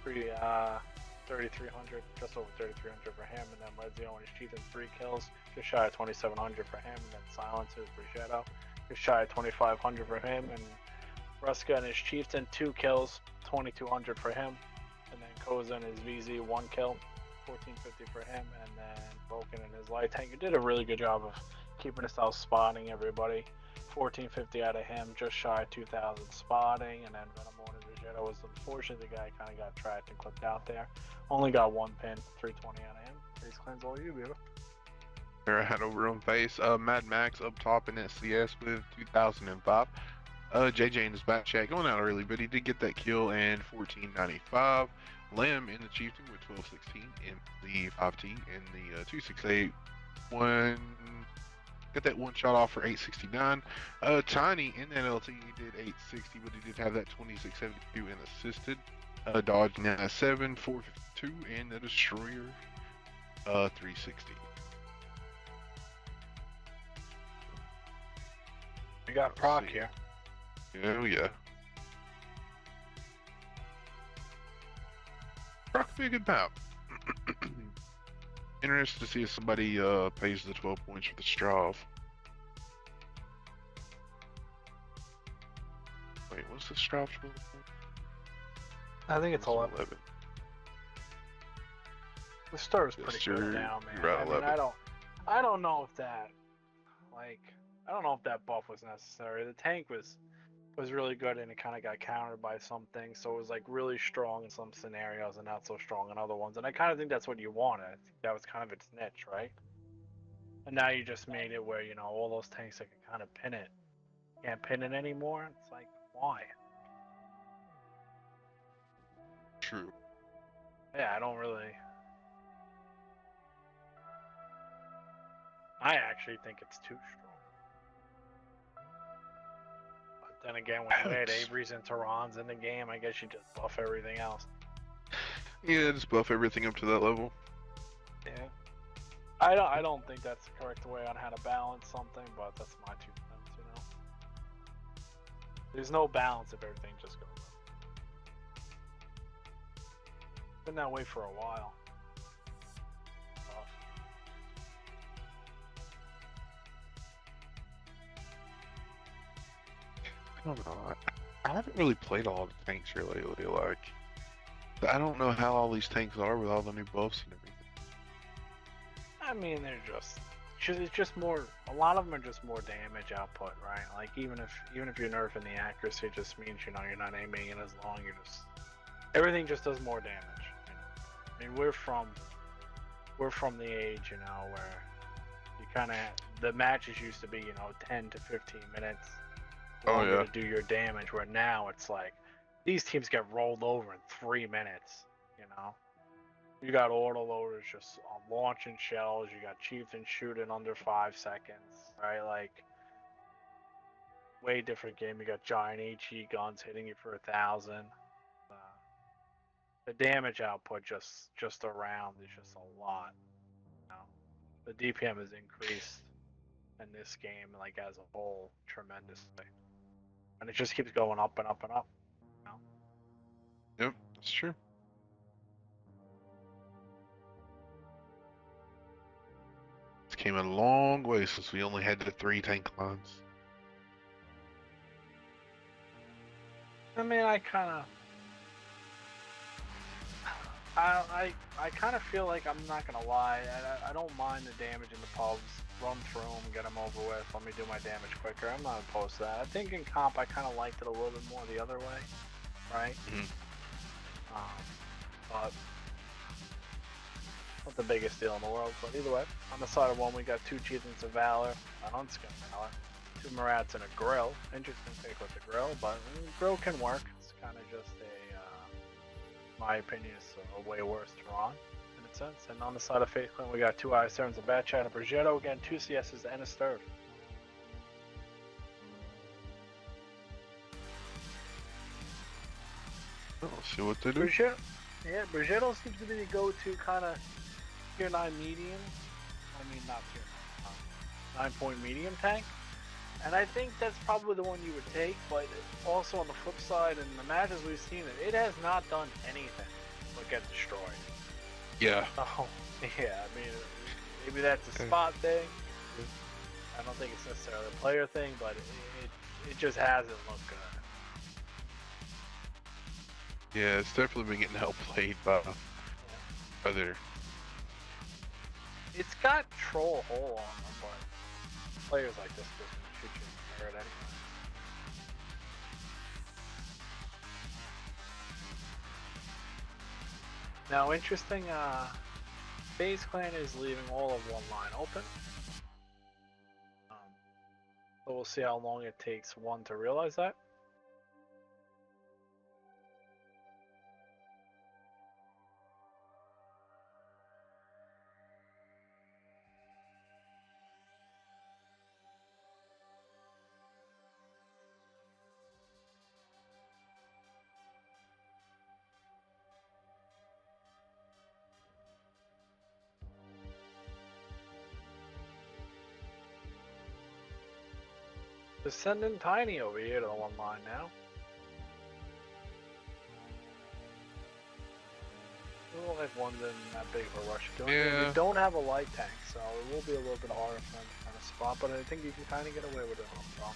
3,300, just over 3,300 for him, and then Ledzio and his Chieftain 3 kills, just shy of 2,700 for him, and then Silencer Brigetto, just shy of 2,500 for him, and Ruska and his Chieftain 2 kills, 2,200 for him. And then Koza and his VZ 1 kill, 1450 for him, and then Vulcan and his light tank. He did a really good job of keeping us out spotting everybody. 1450 out of him, just shy of 2,000 spotting, and then Venomon and Vegeta was unfortunately the guy kind of got tracked and clipped out there. Only got 1 pin, 320 out of him. FaZe Clan's all you, baby. They're ahead over on FaZe. Mad Max up top in SCS with 2005. JJ in his back chat going out early, but he did get that kill and 1495. Lim in the Chieftain with 1216 in the 5T and the 268. Got that one shot off for 869. Tiny in that LT did 860, but he did have that 2672 and assisted. Dodge 97, 452, and the Destroyer 360. We got Proc here. Oh yeah. Proc could be a good map. Interested to see if somebody pays the 12 points for the Strav. Wait, what's the Strav? I think it's 11. The star is pretty good now, man. Right, I mean, I don't know if that, I don't know if that buff was necessary. The tank was really good, and it kind of got countered by some things, so it was like really strong in some scenarios and not so strong in other ones. And I kind of think that's what you wanted. I think that was kind of its niche, right? And now you just made it where all those tanks that can kind of pin it can't pin it anymore. It's like, why? True. Yeah, I don't really. I actually think it's too strong. Then again, when you add Avery's and Tehran's in the game, I guess you just buff everything else. Yeah, just buff everything up to that level. Yeah. I don't think that's the correct way on how to balance something, but that's my 2 cents, you know. There's no balance if everything just goes up. Been that way for a while. I don't know. I haven't really played a lot of tanks here lately. Like, I don't know how all these tanks are with all the new buffs and everything. I mean, they're just it's just more. A lot of them are just more damage output, right? Like even if you're nerfing the accuracy, it just means you're not aiming it as long. You're just everything just does more damage. You know? I mean, we're from the age, you know, where you kind of the matches used to be, 10 to 15 minutes longer to do your damage. Where now it's like these teams get rolled over in 3 minutes. You know. You got autoloaders just launching shells. You got chieftains shooting under 5 seconds, right? Like, way different game. You got giant HE guns hitting you for 1,000. The damage output just around is just a lot. You know? The DPM has increased in this game, like as a whole, tremendously, and it just keeps going up and up and up. You know? Yep, that's true. Came a long way since we only had the 3 tank lines. I mean, I kind of feel like, I'm not gonna lie, I don't mind the damage in the pubs. Run through them, get them over with. Let me do my damage quicker. I'm not opposed to that. I think in comp I kind of liked it a little bit more the other way, right? But not the biggest deal in the world. But either way, on the side of one we got 2 chieftains of valor, a huntsman valor, 2 marats, and a grill. Interesting pick with the grill, but grill can work. It's kind of just my opinion, is a way worse Tehran in a sense. And on the side of Faith Clan, we got 2 Ice Terns, a Bat Chat, a Brigetto, again 2 CSs, and a Sturf. Let's see what they do. Brigetto seems to be the go-to kind of tier 9 medium. I mean, not tier 9, 9-point medium tank. And I think that's probably the one you would take, but also on the flip side, in the matches we've seen, it has not done anything but get destroyed. Yeah. Oh, yeah, I mean, maybe that's a spot thing. I don't think it's necessarily a player thing, but it just hasn't looked good. Yeah, it's definitely been getting outplayed by other. It's got troll hole on them, but players like this just shoot you in the head anyway. Now, interesting, FaZe Clan is leaving all of one line open. So we'll see how long it takes one to realize that. Just sending Tiny over here to the one line now. We don't have one in that big of a rush. We don't have a light tank, so it will be a little bit harder for them to kind of spot, but I think you can kind of get away with it on the top.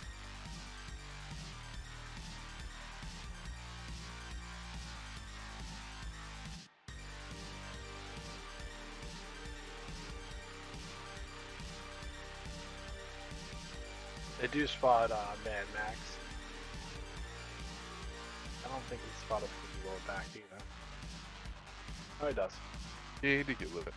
They do spot Mad Max. I don't think he spotted the lower back either. Oh, he does. Yeah, he did get with it.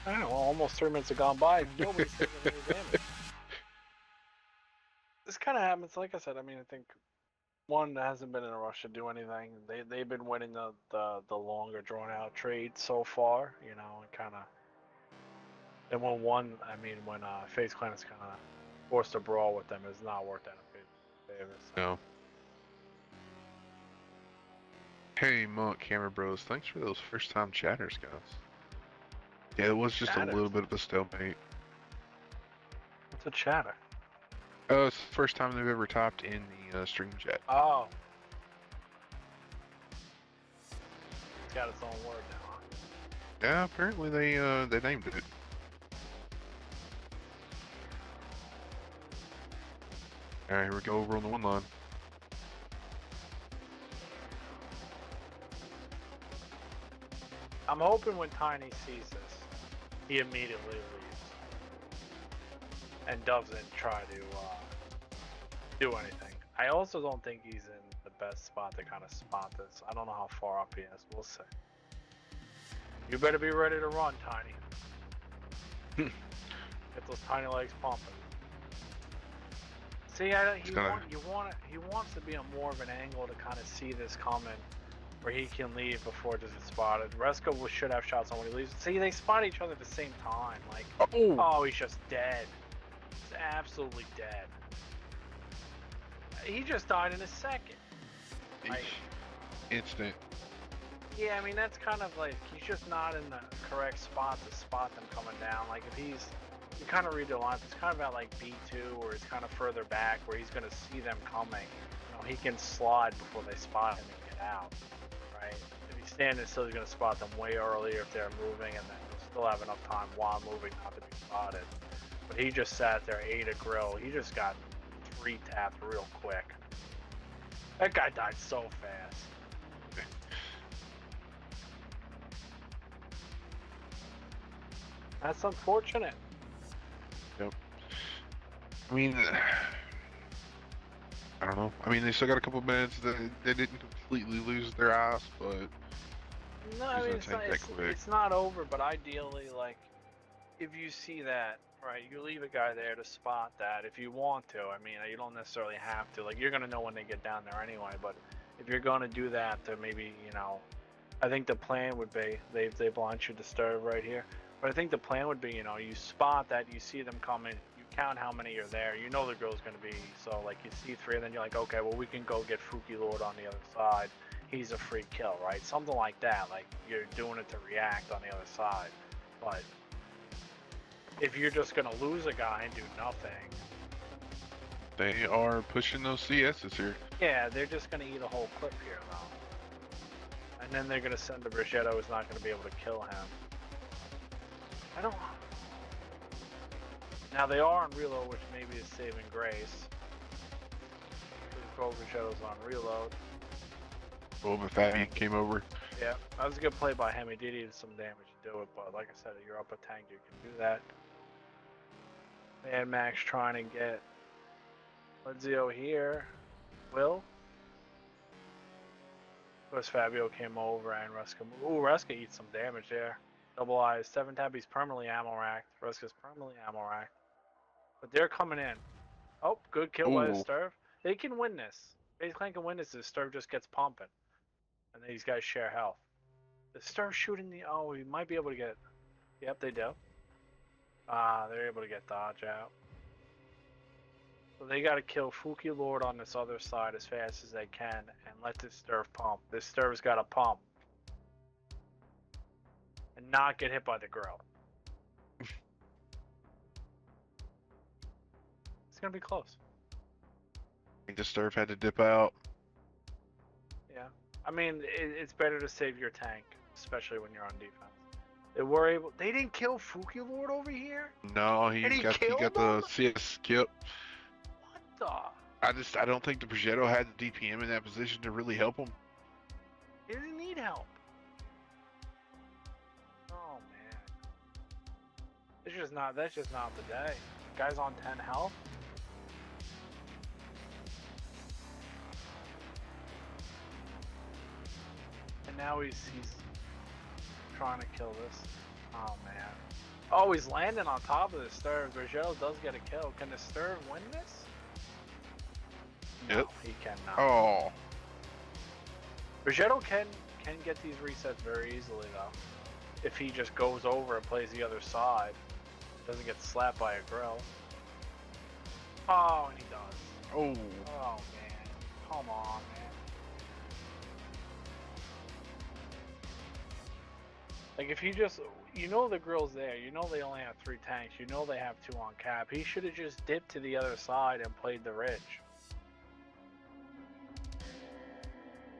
I don't know, almost 3 minutes have gone by. Nobody's taking any damage. This kind of happens, like I said. I mean, I think One hasn't been in a rush to do anything. They've been winning the longer drawn out trade so far, you know, and kind of. And when FaZe Clan is kind of forced to brawl with them, it's not worked out in favor. So. No. Hey, Monk Camera Bros, thanks for those first-time chatters, guys. Yeah, it was just a little bit of a stalemate. What's a chatter? It's the first time they've ever typed in the stream chat. Oh. It's got its own word now. Yeah, apparently they named it. Alright, here we go over on the one line. I'm hoping when Tiny sees this, he immediately leaves and doesn't try to do anything. I also don't think he's in the best spot to kind of spot this. I don't know how far up he is. We'll see. You better be ready to run, Tiny. Get those tiny legs pumping. See, he wants to be on more of an angle to kind of see this coming, where he can leave before it gets spotted. Reska should have shots on when he leaves. See, they spot each other at the same time. Like, oh, he's just dead. He's absolutely dead. He just died in a second. Like, instant. Yeah, I mean, that's kind of like, he's just not in the correct spot to spot them coming down. Like, if you kind of read the lines, it's kind of about like B2, or it's kind of further back, where he's going to see them coming. You know, he can slide before they spot him and get out, right? If he's standing still, he's going to spot them way earlier if they're moving, and then he'll still have enough time while moving not to be spotted. But he just sat there, ate a grill. He just got 3-tapped real quick. That guy died so fast. That's unfortunate. Yep. I mean, I don't know. I mean, they still got a couple minutes. They didn't completely lose their eyes, but no, I mean, it's not over. But ideally, like, if you see that, right, you leave a guy there to spot that if you want to. I mean, you don't necessarily have to. Like, you're gonna know when they get down there anyway. But if you're gonna do that, to maybe, you know, I think the plan would be they blind you disturb right here. But I think the plan would be, you know, you spot that, you see them coming, you count how many are there, you know the girl's going to be, so like you see 3 and then you're like, okay, well we can go get Fuki Lord on the other side, he's a free kill, right? Something like that, like you're doing it to react on the other side. But if you're just going to lose a guy and do nothing. They are pushing those CSs here. Yeah, they're just going to eat a whole clip here though. And then they're going to send the Brigetto who's not going to be able to kill him. I don't. Now they are on reload, which maybe is saving grace. Gold Shadows on reload. Boba Fabian came over. Yeah, that was a good play by him. He did eat some damage to do it, but like I said, if you're up a tank, you can do that. Mad Max trying to get Lenzio here. Will. Of course, Fabio came over and Reska. Ooh, Reska eats some damage there. Double eyes, 7-tap, he's permanently ammo racked. Reska's permanently ammo racked. But they're coming in. Oh, good kill by the Sturv. They can win this. FaZe Clan can win this. The Sturv just gets pumping. And these guys share health. The Sturv shooting the... Oh, we might be able to get... Yep, they do. They're able to get dodge out. So they got to kill Fuki Lord on this other side as fast as they can and let this Sturv pump. This Sturv's got to pump. And not get hit by the grill. It's gonna be close. I think the Sturf had to dip out. Yeah, I mean it's better to save your tank, especially when you're on defense. They were able. They didn't kill Fuki Lord over here. No, he got the CS skip. What the? I don't think the Progetto had the DPM in that position to really help him. He didn't need help. That's just not the day. Guy's on 10 health. And now he's trying to kill this. Oh man. Oh, he's landing on top of the Sturv. Brigetto does get a kill. Can the Sturv win this? No, he cannot. Oh. Progetto can get these resets very easily though. If he just goes over and plays the other side, doesn't get slapped by a grill. Oh, and he does. Oh. Oh man, come on, man. Like if he just, you know, the grill's there. You know they only have 3 tanks. You know they have 2 on cap. He should have just dipped to the other side and played the ridge.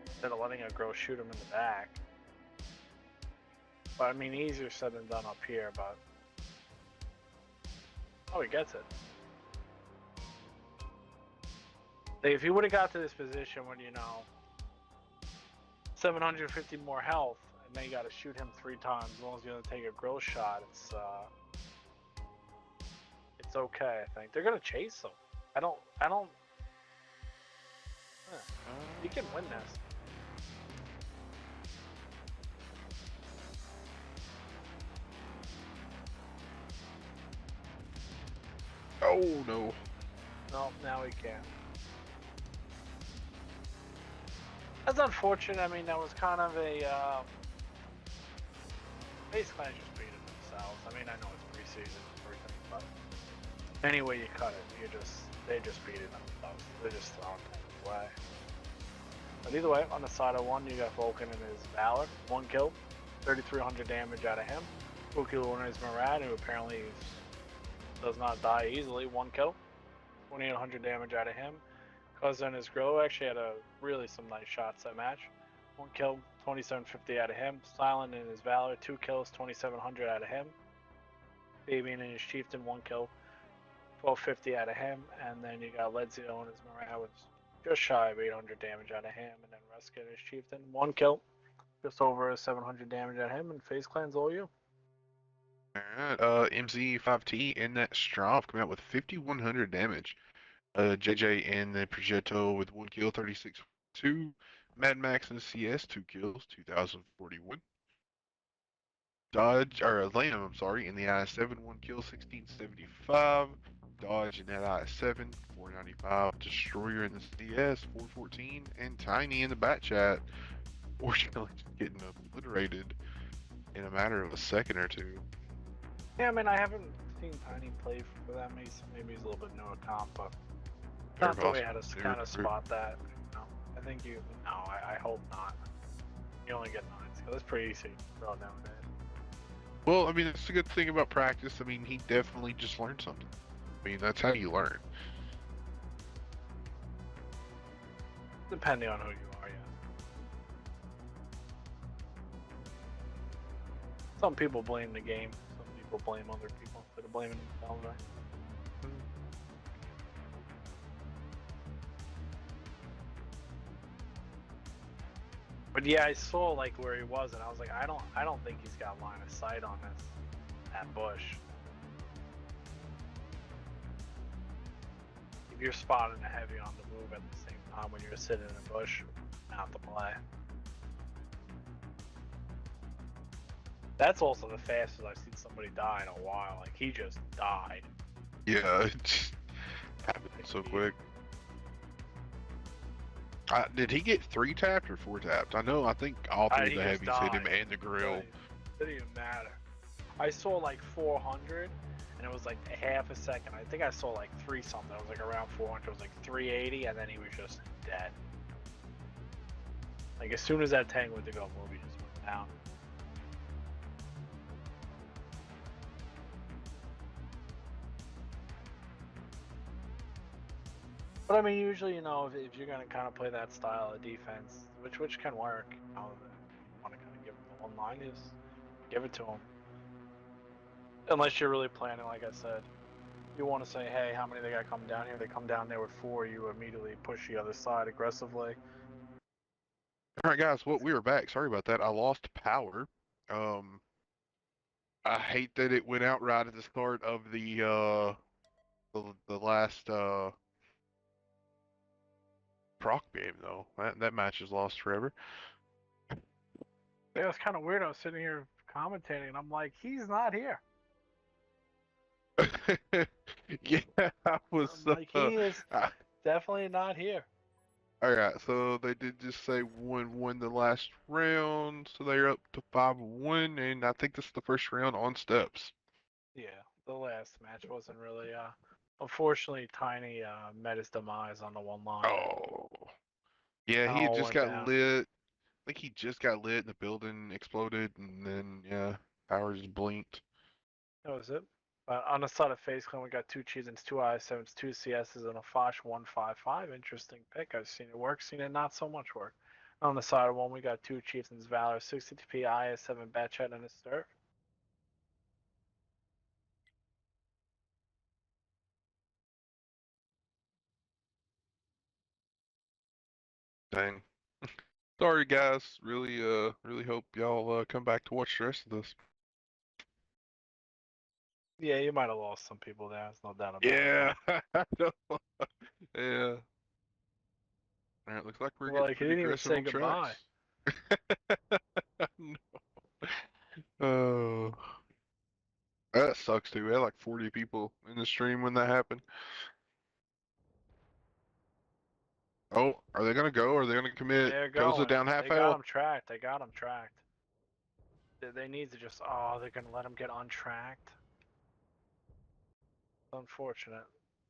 Instead of letting a grill shoot him in the back. But I mean, easier said than done up here, but... Oh, he gets it. Like, if he would have got to this position when, you know, 750 more health, and then you got to shoot him 3 times, as long as you're going to take a grill shot, it's okay, I think. They're going to chase him. I don't... He can win this. Oh, no. No, now he can't. That's unfortunate. I mean, that was kind of a, basically I just beat it themselves. I mean, I know it's pre-season and everything, but anyway you cut it, they just beat it themselves. They're just throwing things away. But either way, on the side of one, you got Vulcan and his Valor. 1 kill, 3,300 damage out of him. Spooky Luna's Murad, who apparently does not die easily. 1 kill, 2,800 damage out of him. Cousin his Grow actually had some nice shots that match. 1 kill, 2,750 out of him. Silent in his Valor, 2 kills, 2,700 out of him. Fabian and his Chieftain, 1 kill, 1,250 out of him. And then you got Ledzio and his Morale with just shy of 800 damage out of him. And then Ruska and his Chieftain, 1 kill, just over 700 damage out of him. And FaZe Clan's all you. Alright, MZ5T in that Strop coming out with 5,100 damage. JJ in the Progetto with 1 kill, 36.2. Mad Max in the CS, 2 kills, 2,041. Dodge, or Lamb, I'm sorry, in the IS7, 1 kill, 1,675. Dodge in that IS7, 495. Destroyer in the CS, 414. And Tiny in the bat chat, fortunately just getting obliterated in a matter of a second or two. Yeah, I mean, I haven't seen Tiny play for that. Maybe he's a little bit newer comp, but not the way how to kind of spot that. You know, I think I hope not. You only get 9, so that's pretty easy to throw nowadays. Well, I mean, it's a good thing about practice. I mean, he definitely just learned something. I mean, that's how you learn. Depending on who you are, yeah. Some people blame the game. Some people blame other people instead of blaming themselves, right? But yeah, I saw like where he was, and I was like, I don't think he's got line of sight on that bush. If you're spotting a heavy on the move at the same time when you're sitting in a bush, not the play. That's also the fastest I've seen somebody die in a while. Like he just died. Yeah, it just happened so quick. Did he get 3 tapped or 4 tapped? I think all 3 of the heavies hit him and the grill. It didn't even matter. I saw like 400, and it was like a half a second. I think I saw like 3 something. It was like around 400. It was like 380, and then he was just dead. Like as soon as that tank went to go move, he just went down. But I mean, usually, you know, if you're gonna kind of play that style of defense, which can work, you know, you want to kind of give him the 1 line, just give it to him. Unless you're really planning, like I said, you want to say, hey, how many they got coming down here? They come down there with 4, you immediately push the other side aggressively. All right, guys, we were back. Sorry about that. I lost power. I hate that it went out right at the start of the last proc game though. That match is lost forever. Yeah, it's kind of weird. I was sitting here commentating, and I'm like, he's not here. Yeah, I was I'm like, he is definitely not here. All right, so they did just say one won the last round, so they're up to 5-1, and I think this is the first round on steps. Yeah, the last match wasn't really. Unfortunately, Tiny met his demise on the one liner. Oh, yeah, he had All just went got down. lit. I think he just got lit, and the building exploded, and then yeah, power just blinked. That was it. On the side of FaZe Clan, we got 2 Cheetahs, 2 I7s, 2 CSs, and a Fosh 155. Interesting pick. I've seen it work, seen it not so much work. On the side of one, we got 2 Chieftains, Valor, 60p IS7 Batchat, and a Stir. Dang. Sorry, guys. Really hope y'all come back to watch the rest of this. Yeah, you might have lost some people there. There's no doubt about it. Yeah, But I know. Yeah. All right, looks like we're getting like, he pretty didn't even aggressive say on goodbye. tracks. Oh, that sucks too. We had like 40 people in the stream when that happened. Oh, are they gonna go? Are they gonna commit They're Koza going. down half They got L? him tracked. They got him tracked. They need to just. Oh, they're gonna let him get untracked. Unfortunate.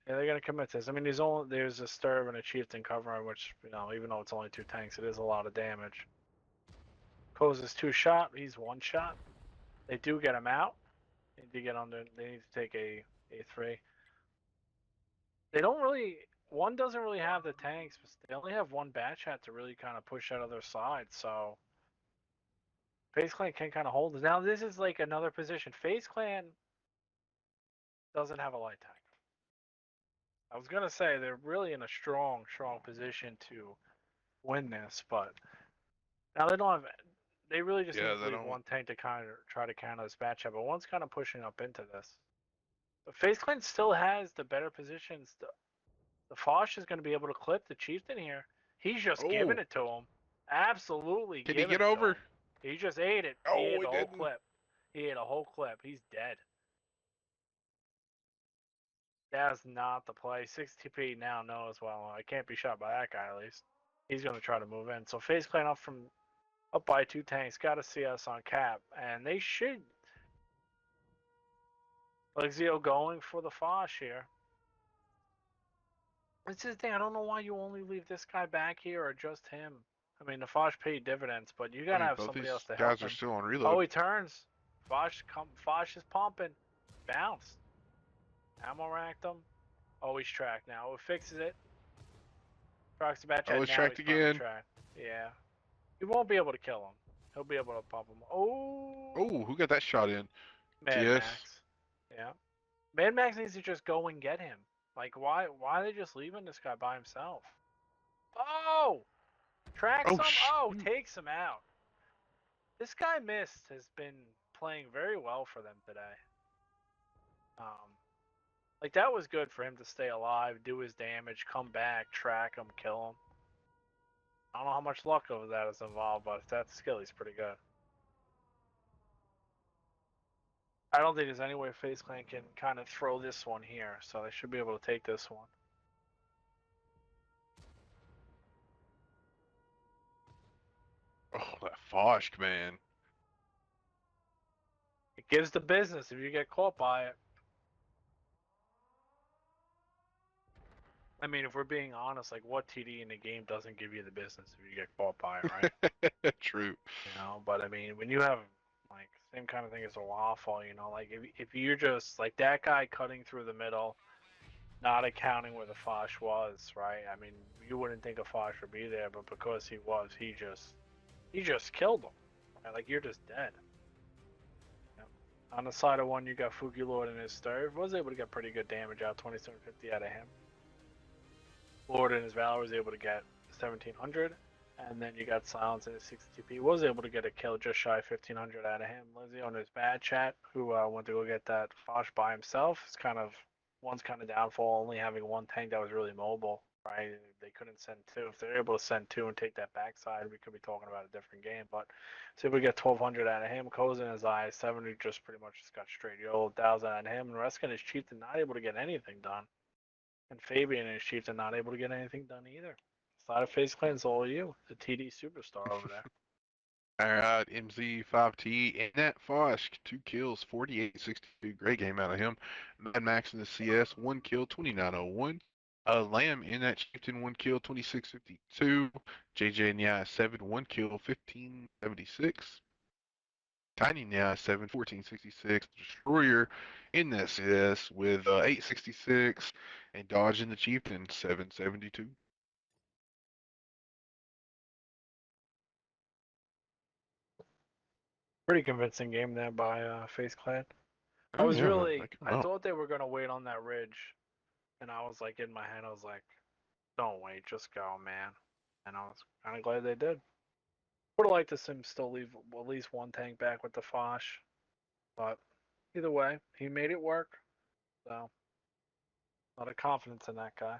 Yeah, they're gonna commit this. I mean, there's a Sturb and a Chieftain covering, which even though it's only 2 tanks, it is a lot of damage. Koz is 2 shot. He's 1 shot. They do get him out. They do get under. They need to take a 3. They don't really. One doesn't really have the tanks. But they only have one batch hat to really kind of push out other side. So FaZe Clan can kind of hold it. Now this is like another position. FaZe Clan doesn't have a light tank. I was gonna say they're really in a strong position to win this, but now they don't have. They really just Yeah, need to they leave don't. one tank to kind of try to counter this matchup, but one's kind of pushing up into this. But FaZe Clan still has the better positions. The Fosh is going to be able to clip the Chieftain here. He's just giving Oh, it to him. Absolutely can he giving get it to over? him. He just ate it. He Oh, ate he the whole didn't. clip. He ate a whole clip. He's dead. That's not the play. 6TP now knows, well, I can't be shot by that guy at least. He's going to try to move in. So FaZe Clan up by 2 tanks. Got to see us on cap. And they should. Lexio going for the Fosh here. This is the thing. I don't know why you only leave this guy back here or just him. I mean, the Fosh paid dividends, but you I gotta mean, have both somebody else these to help guys are him. still on Oh, reload. he turns. Fosh is pumping. Bounced. Ammo racked him. Oh, he's tracked now. It fixes it. Tracks the batch Oh, at it's now. tracked He's perma again. tracked. Yeah. He won't be able to kill him. He'll be able to pump him. Oh, Oh, who got that shot in? Mad TS. Max. Yeah. Mad Max needs to just go and get him. Like, why are they just leaving this guy by himself? Oh! Tracks Oh, him. Oh, shoot. takes him out. This guy Mist has been playing very well for them today. Like that was good for him to stay alive, do his damage, come back, track him, kill him. I don't know how much luck of that is involved, but if that's skill, he's pretty good. I don't think there's any way FaZe Clan can kind of throw this one here, so they should be able to take this one. Oh, that Fosh, man. It gives the business if you get caught by it. I mean, if we're being honest, like what TD in the game doesn't give you the business if you get caught by it, right? True. But I mean, when you have like same kind of thing as a waffle, like if you're just like that guy cutting through the middle, not accounting where the Fosh was, right? I mean, you wouldn't think a Fosh would be there, but because he was, he just killed him. Right? Like you're just dead. On the side of one, you got Fuki Lord and his Sturve. Was able to get pretty good damage out, 2750 out of him. Lord and his Valor was able to get 1700. And then you got Silence in his 60TP. Was able to get a kill just shy of 1500 out of him. Lizzie on his bad chat, who went to go get that Fosh by himself. It's one's kind of downfall, only having one tank that was really mobile, right? They couldn't send 2. If they're able to send 2 and take that backside, we could be talking about a different game. But see if we get 1200 out of him. Kozen and his IS7, who just pretty much just got straight YOLO 1000 out of him. And Reskin is Chieftain not able to get anything done. And Fabian and his Chieftain not able to get anything done either. Side of Face Clan's all you, the TD superstar over there. Alright, MZ5T and Nat Fosk, 2 kills, 48-62. Great game out of him. Mad Max in the CS, 1 kill, 29-01. Lamb in that Chieftain, 1 kill, 26-52. JJ Nya 7, 1 kill, 15-76. Tiny Nya 7, 14-66. Destroyer in that CS with 8-66. And Dodge in the Chieftain, 7-72. Pretty convincing game there by Face Clan. Oh, yeah, I thought they were gonna wait on that ridge, and I was like in my head, I was like, don't wait, just go, man. And I was kind of glad they did. Would have liked to see him still leave at least one tank back with the Fosh, but either way, he made it work. So, a lot of confidence in that guy.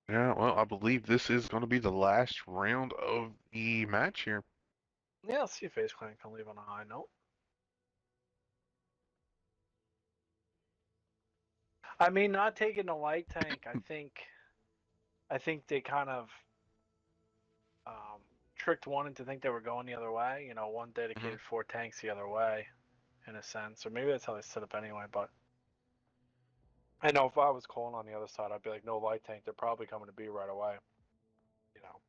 Yeah, well, I believe this is going to be the last round of the match here. Yeah, let's see if Face Clan can leave on a high note. I mean, not taking the light tank, I think they kind of tricked one into think they were going the other way. You know, one dedicated 4 tanks the other way, in a sense, or maybe that's how they set up anyway. But I know if I was calling on the other side, I'd be like, no light tank. They're probably coming to B right away. You know.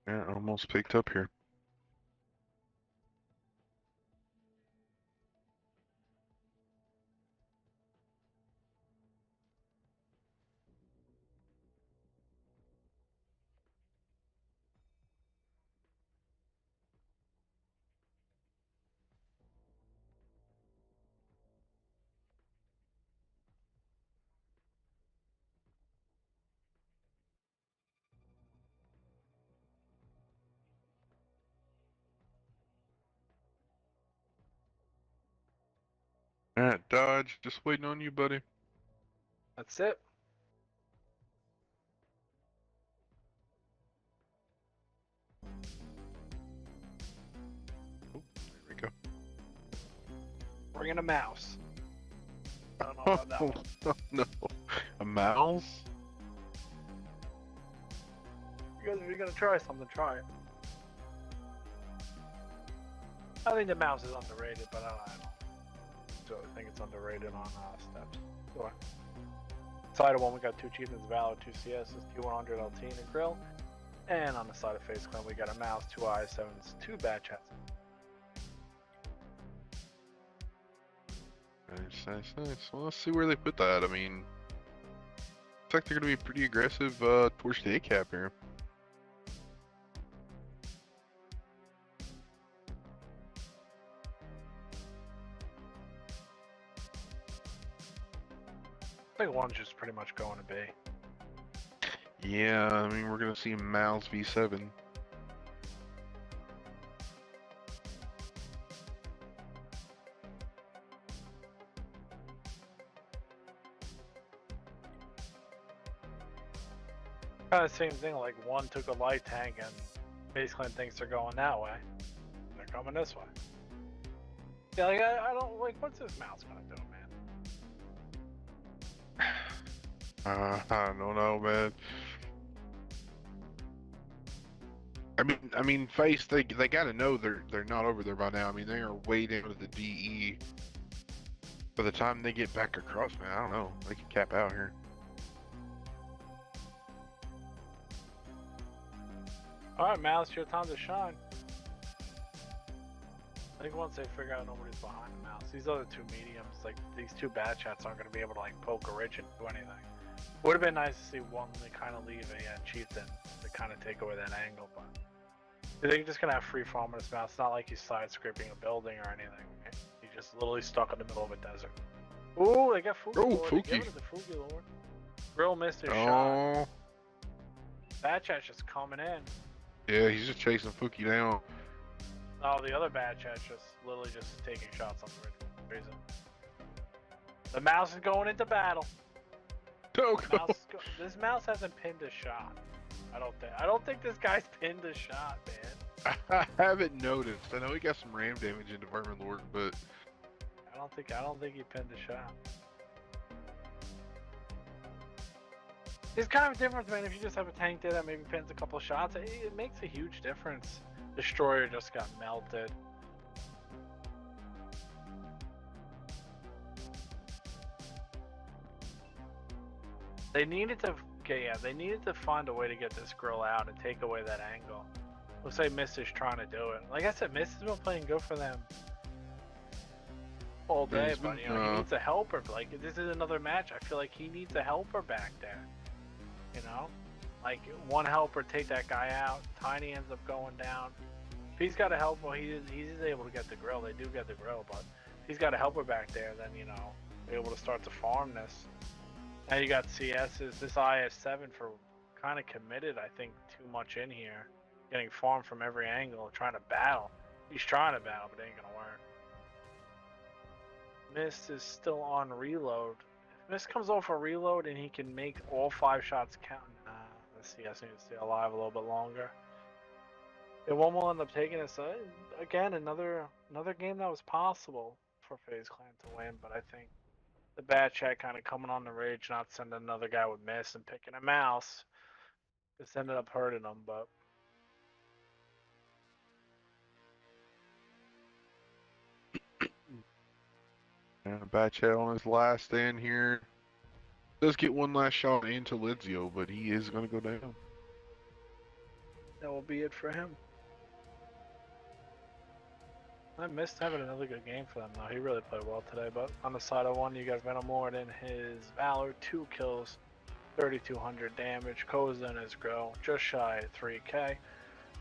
Yeah, almost picked up here. Alright, Dodge, just waiting on you, buddy. That's it. Oh, there we go. Bringing a mouse. I don't know about that one. Oh, no. A mouse? You guys, if you're gonna try something, try it. I think the mouse is underrated, but I don't think it's underrated on steps. Sure. Side of one, we got 2 Chieftains Valor, 2 CSs, T100 LT and a grill. And on the side of Face Clan, we got a mouse, 2 i7s, 2 bad chats. Nice. Well, let's see where they put that. I mean, looks like they're going to be pretty aggressive towards the A-cap here. I think one's just pretty much going to be. Yeah, I mean, we're going to see Mouse V7. Kind of same thing, like one took a light tank and Face Clan thinks they're going that way. They're coming this way. Yeah, like, I don't, like, what's this mouse gonna do, man? I don't know, man. I mean, Face, they got to know they're not over there by now. I mean, they are way down to the DE. By the time they get back across, man, I don't know. They could cap out here. Alright, mouse, your time to shine. I think once they figure out nobody's behind the mouse, these other 2 mediums, like these 2 bad chats aren't going to be able to like poke a ridge and do anything. Would have been nice to see one they kind of leave a chieftain to kind of take away that angle, but they're just going to have free farm with this mouse. It's not like he's side scraping a building or anything. Right? He's just literally stuck in the middle of a desert. Ooh, they got Fuki Lord. Fuki. Give it to Fuki Lord. Grill missed his shot. Bad chat's just coming in. Yeah, he's just chasing Fuki down. Oh, the other bad chat's just literally just taking shots on the ridge for no reason. The mouse is going into battle. Oh, This mouse hasn't pinned a shot. I don't think this guy's pinned a shot, man. I haven't noticed. I know he got some ram damage into Vermin Lord, but I don't think he pinned a shot. It's kind of different, man. If you just have a tank there that maybe pins a couple of shots, it makes a huge difference. Destroyer just got melted. They needed to, okay, yeah, they needed to find a way to get this girl out and take away that angle. Looks like Mist is trying to do it. Like I said, Mist has been playing good for them all day, but you know, he needs a helper. Like this is another match. I feel like he needs a helper back there. You know, like one helper take that guy out. Tiny ends up going down. If he's got a helper, he's able to get the grill. They do get the grill, but if he's got a helper back there, then you know, they're able to start to farm this. Now you got CS's. This IS7 for kind of committed, I think, too much in here. Getting farmed from every angle, trying to battle. He's trying to battle, but it ain't gonna work. Mist is still on reload. If Mist comes off a reload and he can make all 5 shots count, the CS needs to stay alive a little bit longer. And one will end up taking us again another game that was possible for FaZe Clan to win, but I think the bad chat kind of coming on the rage, not sending another guy with Mist and picking a mouse. This ended up hurting them, but. And bad chat on his last stand here. Does get one last shot into Lizio, but he is going to go down. That will be it for him. I missed having another good game for them, though. He really played well today, but on the side of one, you got Venom Lord in his Valor, 2 kills, 3,200 damage. Koza in his Grow, just shy of 3k.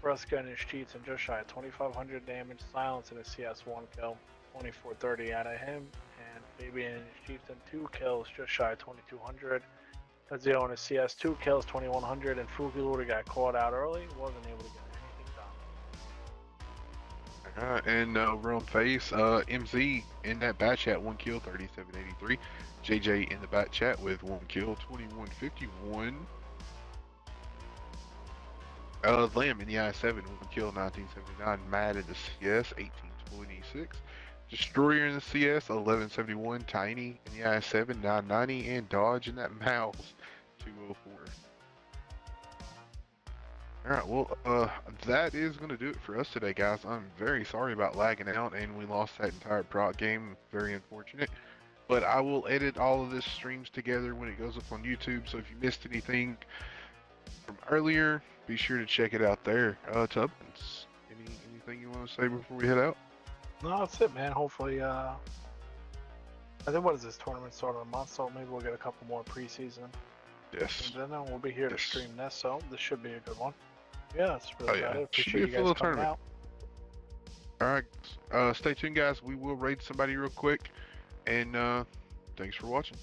Ruska in his Cheats and just shy of 2,500 damage. Silence in his CS, 1 kill, 2430 out of him. And Fabian in his Chiefs and 2 kills, just shy of 2,200. Tazio in his CS, 2 kills, 2,100. And Fugilura got caught out early, wasn't able to get anything done. Alright, and over on FaZe, MZ in that bat chat, 1 kill, 3783. JJ in the bat chat with 1 kill, 2151. Lamb in the I7, 1 kill, 1979. Matt in the CS, 1826. Destroyer in the CS, 1171. Tiny in the I7, 990. And Dodge in that Mouse, 204. Alright, well, that is going to do it for us today, guys. I'm very sorry about lagging out, and we lost that entire prot game. Very unfortunate. But I will edit all of this streams together when it goes up on YouTube, so if you missed anything from earlier, be sure to check it out there. Tubbins, anything you want to say before we head out? No, that's it, man. Hopefully, I think, what is this tournament start of the month, so maybe we'll get a couple more preseason. Yes. And then we'll be here to stream this, so this should be a good one. Yeah, that's really about it. Appreciate you guys coming out. Alright, stay tuned, guys. We will raid somebody real quick, and thanks for watching.